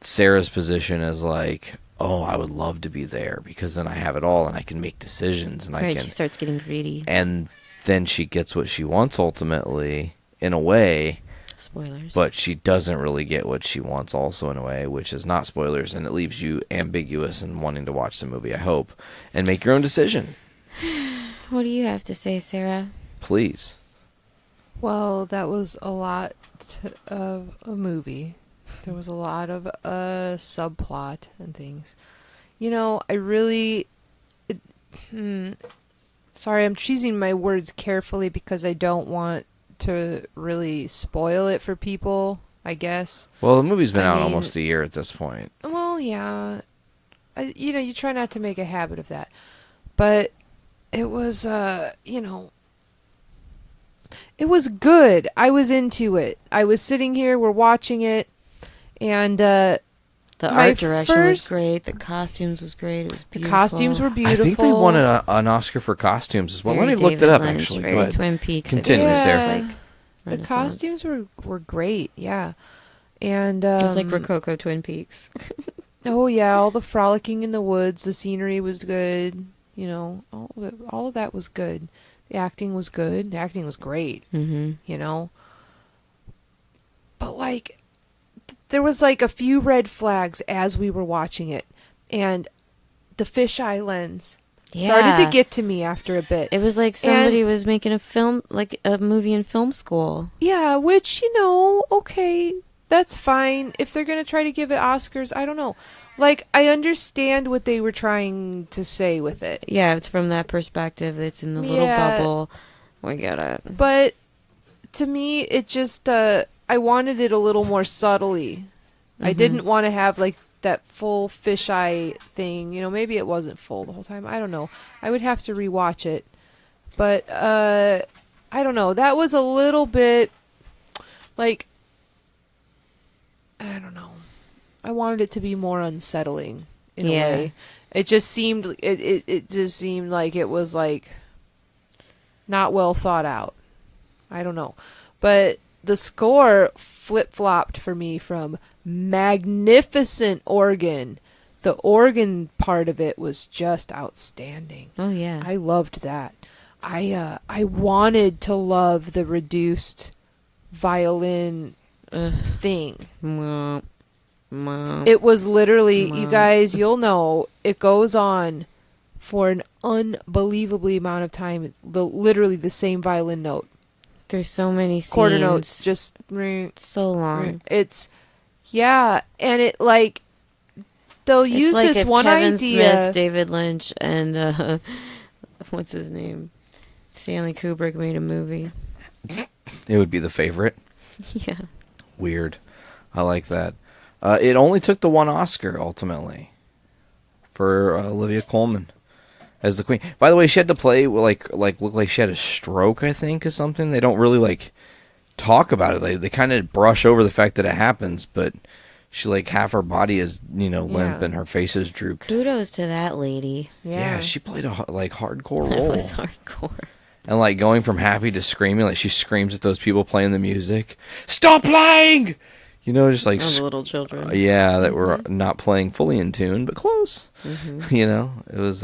Sarah's position as like, oh, I would love to be there because then I have it all and I can make decisions and I can. She starts getting greedy, and then she gets what she wants ultimately, in a way. Spoilers. But she doesn't really get what she wants also, in a way, which is not spoilers, and it leaves you ambiguous and wanting to watch the movie, I hope, and make your own decision. What do you have to say, Sarah? Please. Well, that was a lot of a movie. There was a lot of subplot and things. You know, I really... Sorry, I'm choosing my words carefully because I don't want to really spoil it for people, I guess. Well, the movie's been out almost a year at this point. Well, yeah. You try not to make a habit of that. But it was, it was good. I was into it. I was sitting here, we're watching it, and the art direction was great. The costumes was great. It was beautiful. The costumes were beautiful. I think they won an Oscar for costumes as well. Let me look it up, Lynch, actually. Very Twin Peaks. Continue, Sarah. The costumes were great, yeah. And it was like Rococo Twin Peaks. Oh, yeah, all the frolicking in the woods. The scenery was good. You know, all of that was good. The acting was good. The acting was great, you know. But, like, there was, like, a few red flags as we were watching it. And the fisheye lens started to get to me after a bit. It was like somebody was making a film, like a movie in film school. Yeah, which, you know, okay, that's fine. If they're going to try to give it Oscars, I don't know. Like, I understand what they were trying to say with it. Yeah, it's from that perspective. It's in the little bubble. We get it. But to me, it just, I wanted it a little more subtly. I didn't want to have, like, that full fisheye thing. You know, maybe it wasn't full the whole time. I don't know. I would have to rewatch it. But, I don't know. That was a little bit, like, I don't know. I wanted it to be more unsettling in a way. It just seemed it just seemed like it was like not well thought out. I don't know. But the score flip-flopped for me from magnificent organ. The organ part of it was just outstanding. Oh yeah. I loved that. I wanted to love the reduced violin thing. It was literally, you guys, you'll know, it goes on for an unbelievably amount of time. Literally the same violin note. There's so many scenes. Quarter notes, just so long. It's, yeah, and it like, they'll use like this if one Kevin idea. Smith, David Lynch, and what's his name? Stanley Kubrick made a movie. It would be The Favorite. Yeah. Weird. I like that. It only took the one Oscar, ultimately, for Olivia Colman as the queen. By the way, she had to play, look like she had a stroke, I think, or something. They don't really, like, talk about it. They kind of brush over the fact that it happens, but she, like, half her body is, limp and her face is drooped. Kudos to that lady. Yeah, she played a, hardcore That role. was hardcore. And, like, going from happy to screaming, like, she screams at those people playing the music. Stop playing! Just like... All the little children. Yeah, that were not playing fully in tune, but close. It was,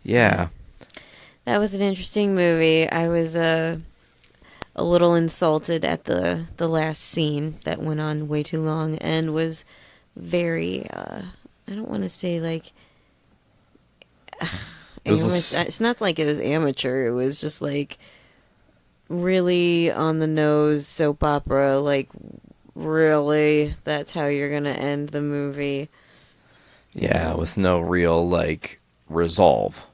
yeah. That was an interesting movie. I was a little insulted at the last scene that went on way too long and was very, I don't want to say, like... It's not like it was amateur. It was just like really on the nose soap opera. Like, really, that's how you're gonna end the movie? Yeah, with no real like resolve.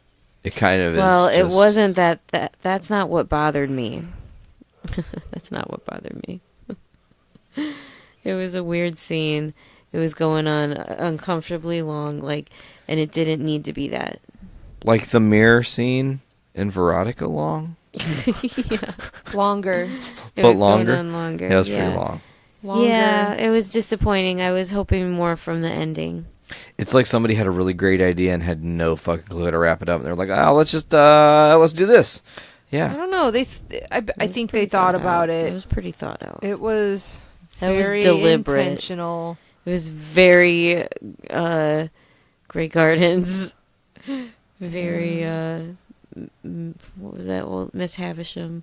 It kind of is. Well, it wasn't that. That's not what bothered me. That's not what bothered me. It was a weird scene. It was going on uncomfortably long, and it didn't need to be that. Like the mirror scene in Veronica long? Yeah. Longer. But longer? Going on longer. Yeah, it was pretty long. Longer. Yeah, it was disappointing. I was hoping more from the ending. It's like somebody had a really great idea and had no fucking clue how to wrap it up. And they're like, let's do this. Yeah. I don't know. I think they thought about it. It was pretty thought out. It was very deliberate. Intentional. It was very Great Gardens. Very, what was that? Well, Miss Havisham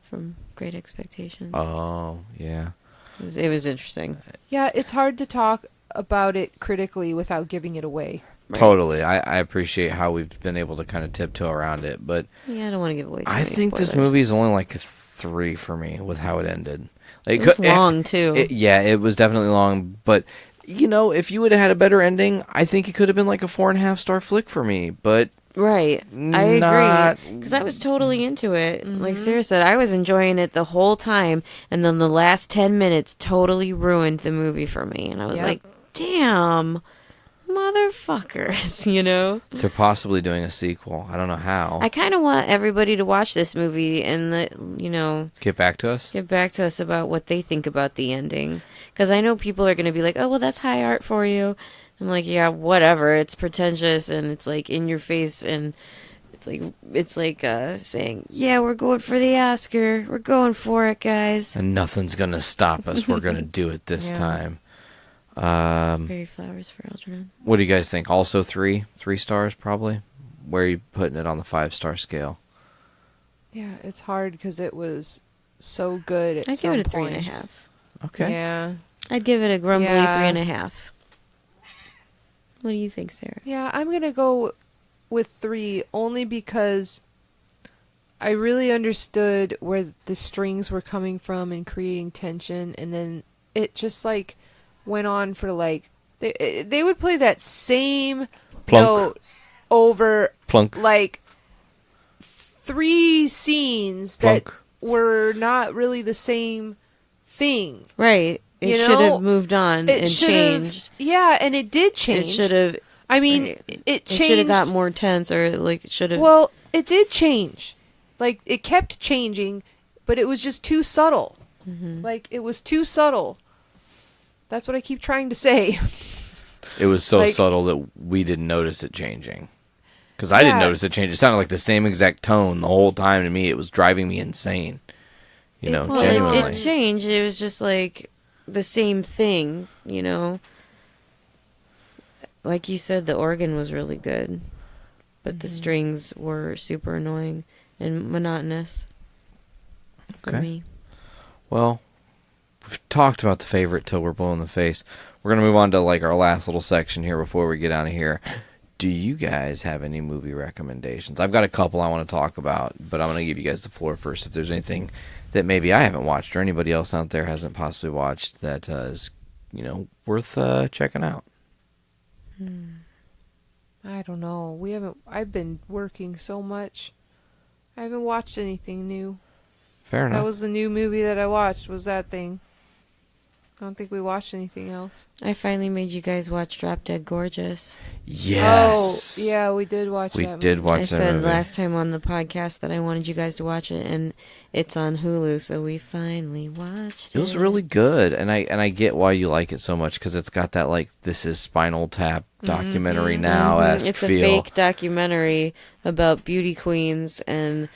from Great Expectations. Oh, yeah. It was interesting. Yeah, it's hard to talk about it critically without giving it away. Right? Totally. I appreciate how we've been able to kind of tiptoe around it, but yeah, I don't want to give away too many I think spoilers. this movie is only like 3 for me with how it ended. It was long, too. It was definitely long. But, if you would have had a better ending, I think it could have been like a 4.5-star flick for me. But right. I agree. Because I was totally into it. Mm-hmm. Like Sarah said, I was enjoying it the whole time. And then the last 10 minutes totally ruined the movie for me. And I was like, damn, motherfuckers, They're possibly doing a sequel. I don't know how. I kind of want everybody to watch this movie and, Get back to us? Get back to us about what they think about the ending. Because I know people are going to be like, oh, well, that's high art for you. I'm like, yeah, whatever. It's pretentious and it's like in your face and it's like saying, yeah, we're going for the Oscar. We're going for it, guys. And nothing's going to stop us. We're going to do it this time. Fairy flowers for Algernon. What do you guys think? Also 3 stars probably? Where are you putting it on the 5-star scale? Yeah, it's hard because it was so good at I'd some give it a points. 3.5. Okay. Yeah. I'd give it a grumbly 3.5. What do you think, Sarah? Yeah, I'm going to go with 3 only because I really understood where the strings were coming from and creating tension, and then it just like went on for like they would play that same Plunk. note over Plunk. like 3 scenes that Plunk. were not really the same thing. Right. It should have moved on and changed. Yeah, and it did change. It should have. I mean, right. it changed. It should have got more tense, or like it should have. Well, it did change. Like it kept changing, but it was just too subtle. Mm-hmm. Like it was too subtle. That's what I keep trying to say. It was so subtle that we didn't notice it changing. Because I didn't notice it change. It sounded like the same exact tone the whole time to me. It was driving me insane. Genuinely. It changed. It was just like the same thing, Like you said, the organ was really good. But the strings were super annoying and monotonous for me. Well, we've talked about the favorite till we're blue in the face. We're going to move on to like our last little section here before we get out of here. Do you guys have any movie recommendations? I've got a couple I want to talk about, but I'm going to give you guys the floor first. If there's anything that maybe I haven't watched or anybody else out there hasn't possibly watched that is, worth checking out. I don't know. I've been working so much. I haven't watched anything new. Fair enough. That was the new movie that I watched, was that thing. I don't think we watched anything else. I finally made you guys watch Drop Dead Gorgeous. Yes. Oh, yeah, we did watch that movie. We did watch that movie. I said last time on the podcast that I wanted you guys to watch it, and it's on Hulu, so we finally watched it. It was really good, and I get why you like it so much, because it's got that, like, this is Spinal Tap documentary now-esque It's a feel. fake documentary about beauty queens and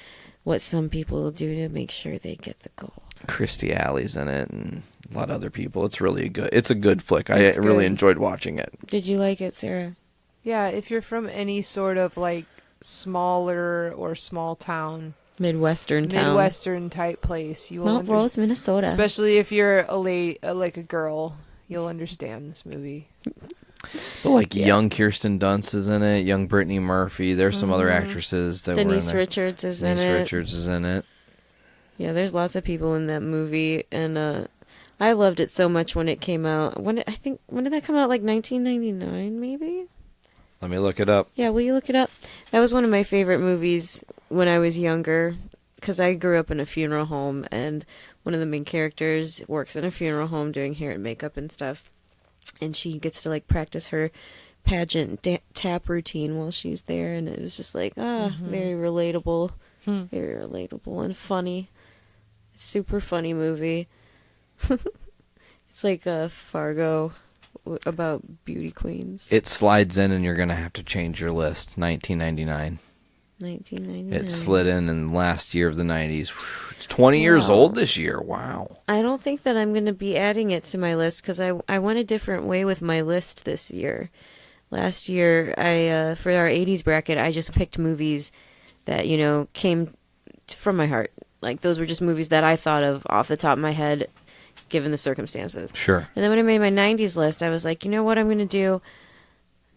what some people do to make sure they get the gold. Kirstie Alley's in it, and a lot of other people. It's a good flick. I really enjoyed watching it. Did you like it, Sarah? Yeah, if you're from any sort of like smaller or small town, Midwestern type place, you will Mount Rose, Minnesota. Especially if you're like a girl, you'll understand this movie. But young Kirsten Dunst is in it, young Brittany Murphy. There's some other actresses that were in there. Denise Richards is in it. Denise Richards is in it. Yeah, there's lots of people in that movie, and I loved it so much when it came out. When did that come out? Like 1999, maybe? Let me look it up. Yeah, will you look it up? That was one of my favorite movies when I was younger, because I grew up in a funeral home, and one of the main characters works in a funeral home doing hair and makeup and stuff, and she gets to practice her pageant tap routine while she's there, and it was just very relatable, very relatable and funny. Super funny movie. It's like a Fargo about beauty queens. It slides in, and you're going to have to change your list. 1999. 1999. It slid in last year of the 90s. It's 20 years old this year. Wow. I don't think that I'm going to be adding it to my list, because I went a different way with my list this year. Last year, for our 80s bracket, I just picked movies that, came from my heart. Like, those were just movies that I thought of off the top of my head, given the circumstances. Sure. And then when I made my 90s list, I was like, you know what I'm going to do?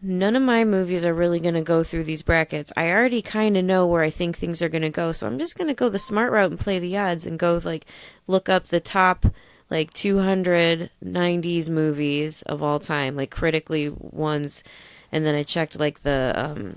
none of my movies are really going to go through these brackets. I already kind of know where I think things are going to go, so I'm just going to go the smart route and play the odds and go, like, look up the top, like, 200 90s movies of all time, like, critically ones, and then I checked, like, the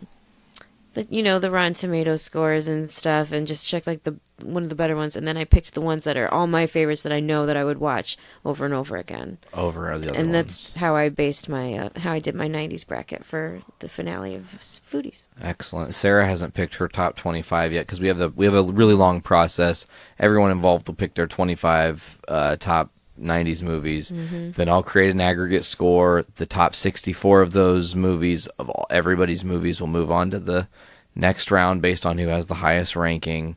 Rotten Tomatoes scores and stuff, and just checked, like, one of the better ones, and then I picked the ones that are all my favorites that I know that I would watch over and over again. Over the other ones. And that's how I based my, how I did my 90s bracket for the finale of Foodies. Excellent. Sarah hasn't picked her top 25 yet, because we have a really long process. Everyone involved will pick their 25 top 90s movies. Mm-hmm. Then I'll create an aggregate score. The top 64 of those movies, of everybody's movies, will move on to the next round based on who has the highest ranking.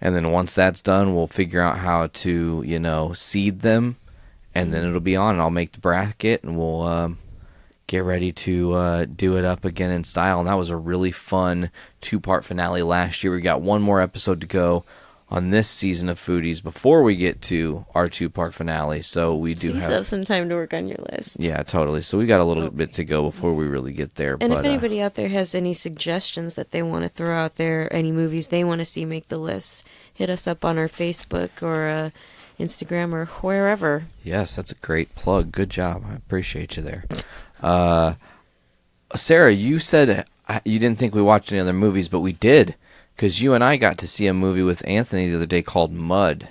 And then once that's done, we'll figure out how to, seed them. And then it'll be on, and I'll make the bracket, and we'll get ready to do it up again in style. And that was a really fun 2-part finale last year. We got one more episode to go on this season of Foodies before we get to our 2-part finale. So we do you still have some time to work on your list. Yeah, totally. So we got a little bit to go before we really get there. And if anybody out there has any suggestions that they want to throw out there, any movies they want to see make the list, hit us up on our Facebook or Instagram or wherever. Yes, that's a great plug. Good job. I appreciate you there. Sarah, you said you didn't think we watched any other movies, but we did. Because you and I got to see a movie with Anthony the other day called Mud.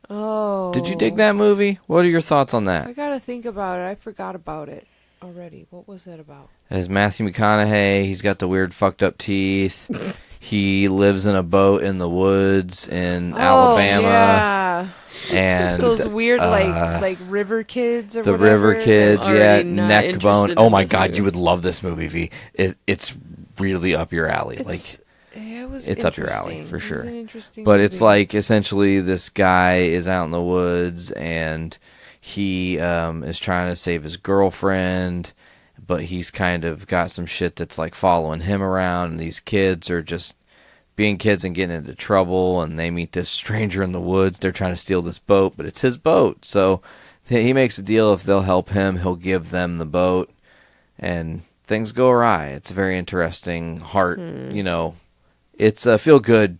Oh. Did you dig that movie? What are your thoughts on that? I gotta think about it. I forgot about it already. What was that about? There's Matthew McConaughey. He's got the weird fucked up teeth. He lives in a boat in the woods in Alabama. Yeah. And those weird like river kids or whatever. The river kids, yeah, neck bone. Oh my god, movie. you would love this movie, V. It's really up your alley. It's up your alley for sure. But it's like essentially this guy is out in the woods and he is trying to save his girlfriend, but he's kind of got some shit that's like following him around, and these kids are just being kids and getting into trouble, and they meet this stranger in the woods. They're trying to steal this boat, but it's his boat. So he makes a deal. If they'll help him, he'll give them the boat, and things go awry. It's a very interesting heart, it's a feel good,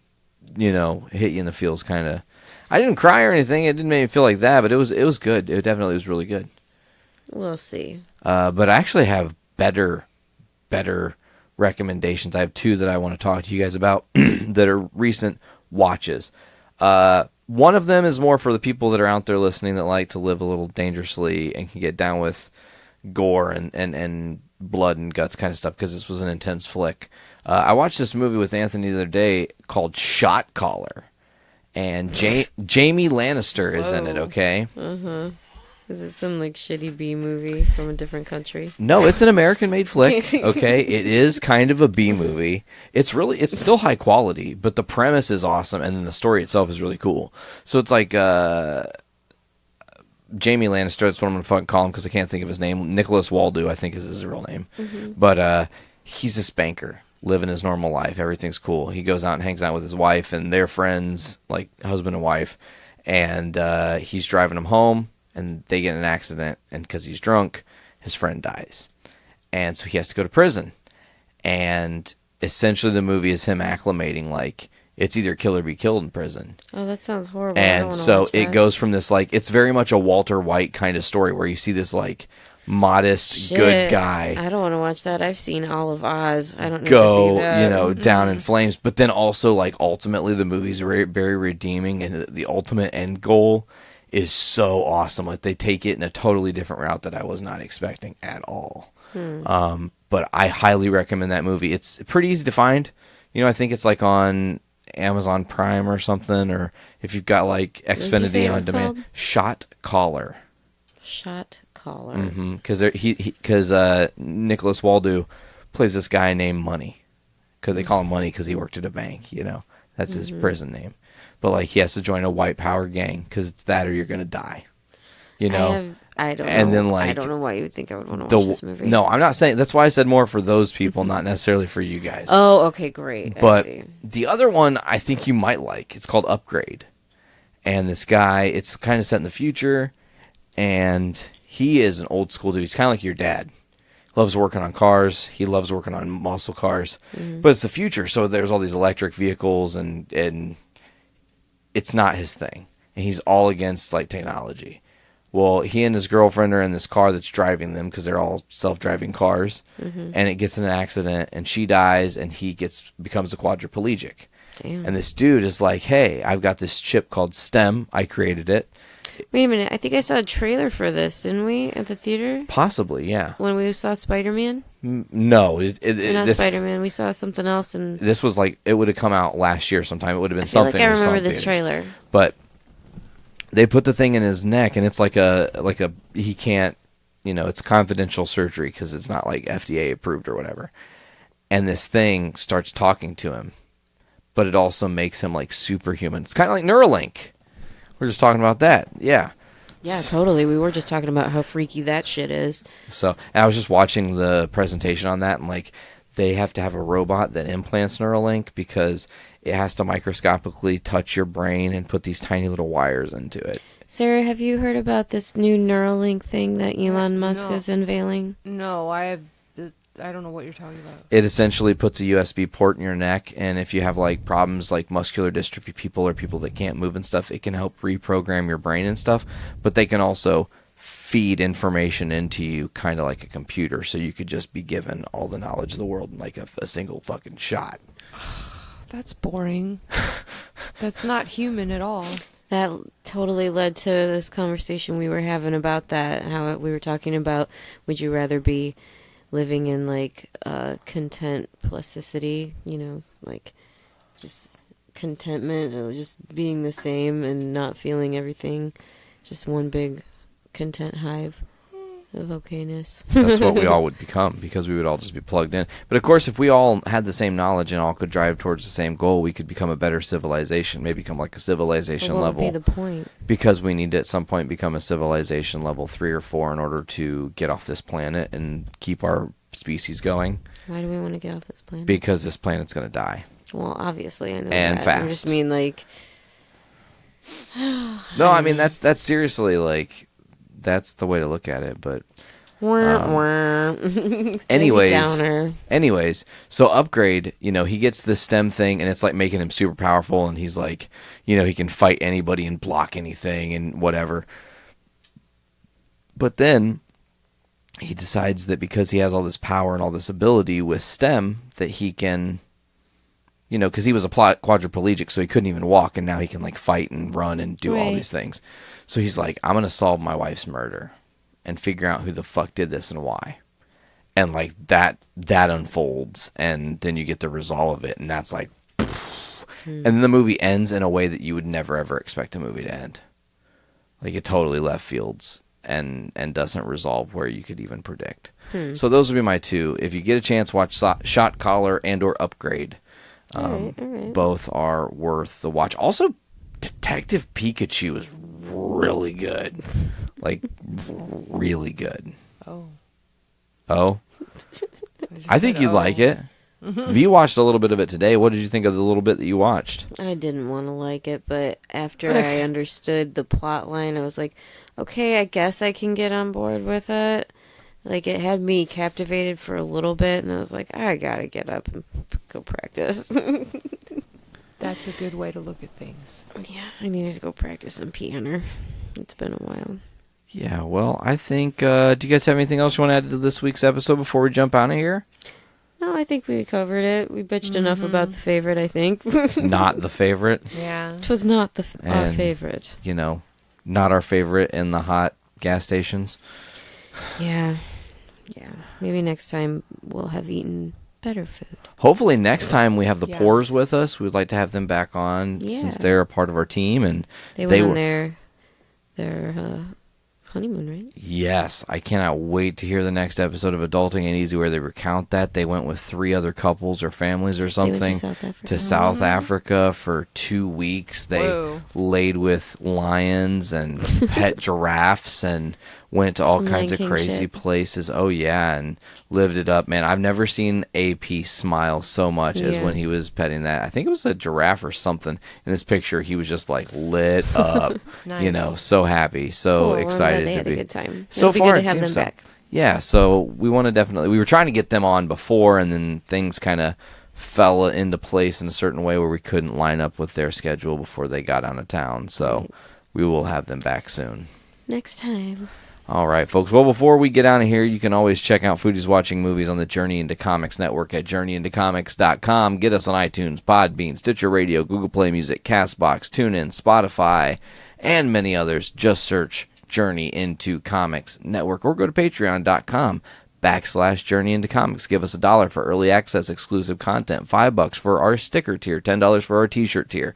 hit you in the feels kind of. I didn't cry or anything. It didn't make me feel like that, but it was good. It definitely was really good. We'll see. But I actually have better recommendations. I have 2 that I want to talk to you guys about that are recent watches. One of them is more for the people that are out there listening that like to live a little dangerously and can get down with gore and blood and guts kind of stuff, because this was an intense flick. I watched this movie with Anthony the other day called Shot Caller, and Jamie Lannister is in it, okay? Uh-huh. Is it some like shitty B movie from a different country? No, it's an American-made flick, okay? It is kind of a B movie. It's still high quality, but the premise is awesome, and then the story itself is really cool. So it's like Jamie Lannister, that's what I'm going to fucking call him because I can't think of his name. Nicholas Waldo, I think is his real name. Mm-hmm. But he's this banker, living his normal life. Everything's cool. He goes out and hangs out with his wife, and they're friends, like husband and wife. And he's driving them home, and they get in an accident, and because he's drunk, his friend dies. And so he has to go to prison. And essentially the movie is him acclimating, like, it's either kill or be killed in prison. Oh, that sounds horrible. And so it goes from this, like, it's very much a Walter White kind of story where you see this, like, modest, good guy. I don't want to watch that. I've seen all of Oz. I don't need to see that. Down in flames. But then also, like, ultimately the movie's very, very redeeming, and the ultimate end goal is so awesome. Like, they take it in a totally different route that I was not expecting at all. But I highly recommend that movie. It's pretty easy to find. I think it's like on Amazon Prime or something, or if you've got like Xfinity on demand. Called? Shot Caller. Shot Caller. Because Nicholas Waldo plays this guy named Money, because they call him Money because he worked at a bank. That's his prison name. But like he has to join a white power gang because it's that or you're gonna die. I don't know. And then, like, I don't know why you would think I would want to watch this movie. No, I'm not saying. That's why I said more for those people, not necessarily for you guys. Oh, okay, great. But I see. the other one I think you might like. It's called Upgrade. And this guy, it's kind of set in the future, and he is an old school dude. He's kind of like your dad. loves working on cars. He loves working on muscle cars. But it's the future, so there's all these electric vehicles, and it's not his thing. And he's all against like technology. Well, he and his girlfriend are in this car that's driving them because they're all self-driving cars, and it gets in an accident, and she dies, and he becomes a quadriplegic. Damn. And this dude is like, hey, I've got this chip called STEM. I created it. Wait a minute. I think I saw a trailer for this, didn't we, at the theater? Possibly, yeah. When we saw Spider-Man? No. Not Spider-Man. We saw something else. And this was like, it would have come out last year sometime. It would have been I feel something. like I remember this this trailer. But they put the thing in his neck, and it's like a he can't, it's confidential surgery because it's not like FDA approved or whatever. And this thing starts talking to him, but it also makes him like superhuman. It's kind of like Neuralink. We're just talking about that. Yeah. Yeah, totally. We were just talking about how freaky that shit is. So, and I was just watching the presentation on that, and like they have to have a robot that implants Neuralink because it has to microscopically touch your brain and put these tiny little wires into it. Sarah, have you heard about this new Neuralink thing that Elon Musk is unveiling? No, I don't know what you're talking about. It essentially puts a USB port in your neck, and if you have like problems like muscular dystrophy people or people that can't move and stuff, it can help reprogram your brain and stuff. But they can also feed information into you kind of like a computer, so you could just be given all the knowledge of the world in like a single fucking shot. That's boring. That's not human at all. That totally led to this conversation we were having about that, how we were talking about, would you rather be living in like content plasticity, like just contentment, just being the same and not feeling everything, just one big content hive of okayness. That's what we all would become, because we would all just be plugged in. But of course, if we all had the same knowledge and all could drive towards the same goal, we could become a better civilization, maybe become like a civilization what level. Would be the point? Because we need to at some point become a civilization level 3 or 4 in order to get off this planet and keep our species going. Why do we want to get off this planet? Because this planet's going to die. Well, obviously, I know and that. fast. I just mean like. No, I mean that's seriously like. That's the way to look at it, but anyways, so Upgrade, he gets this STEM thing, and it's like making him super powerful, and he's like, he can fight anybody and block anything and whatever. But then he decides that because he has all this power and all this ability with STEM, that he can, because he was a quadriplegic, so he couldn't even walk, and now he can like fight and run and do all these things. So he's like, I'm going to solve my wife's murder and figure out who the fuck did this and why. And like that unfolds, and then you get the resolve of it, and that's like, and then the movie ends in a way that you would never ever expect a movie to end. Like it totally left fields and doesn't resolve where you could even predict. So those would be my two. If you get a chance, watch Shot Caller and or Upgrade. All right. Both are worth the watch. Also, Detective Pikachu is really good. Like, really good. Oh? I think you'd like it. V watched a little bit of it today. What did you think of the little bit that you watched? I didn't want to like it, but after I understood the plot line, I was like, okay, I guess I can get on board with it. Like, it had me captivated for a little bit, and I was like, I gotta get up and go practice. That's a good way to look at things. Yeah, I needed to go practice some piano. It's been a while. Yeah, well, I think, do you guys have anything else you want to add to this week's episode before we jump out of here? No, I think we covered it. We bitched enough about the favorite, I think. Not the favorite. Yeah. It was not our favorite. Not our favorite in the hot gas stations. Yeah. Yeah. Maybe next time we'll have eaten better food. Hopefully next time we have the Pours with us. We'd like to have them back on since they're a part of our team. And they went on their honeymoon, right? Yes. I cannot wait to hear the next episode of Adulting Ain't Easy where they recount that. They went with 3 other couples or families or something to South Africa for 2 weeks. They laid with lions and pet giraffes and went to all kinds of crazy places. Oh, yeah, and lived it up. Man, I've never seen AP smile so much as when he was petting that. I think it was a giraffe or something. In this picture, he was just like lit up. Nice. So happy, so excited they to had be. a good time. So It'll be far, good to it have seems them back. Yeah, so we want to definitely... We were trying to get them on before, and then things kind of fell into place in a certain way where we couldn't line up with their schedule before they got out of town. So we will have them back soon. Next time. All right, folks. Well, before we get out of here, you can always check out Foodies Watching Movies on the Journey into Comics Network at journeyintocomics.com. Get us on iTunes, Podbean, Stitcher Radio, Google Play Music, CastBox, TuneIn, Spotify, and many others. Just search Journey into Comics Network or go to patreon.com/Journey into Comics. Give us $1 for early access exclusive content, $5 for our sticker tier, $10 for our t-shirt tier,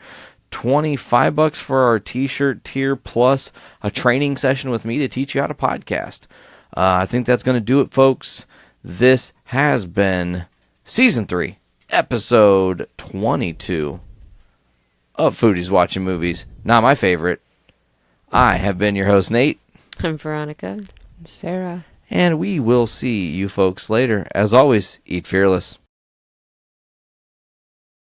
$25 for our t-shirt tier, plus a training session with me to teach you how to podcast. I think that's going to do it, folks. This has been Season 3, Episode 22 of Foodies Watching Movies. Not my favorite. I have been your host, Nate. I'm Veronica. Sarah. And we will see you folks later. As always, eat fearless.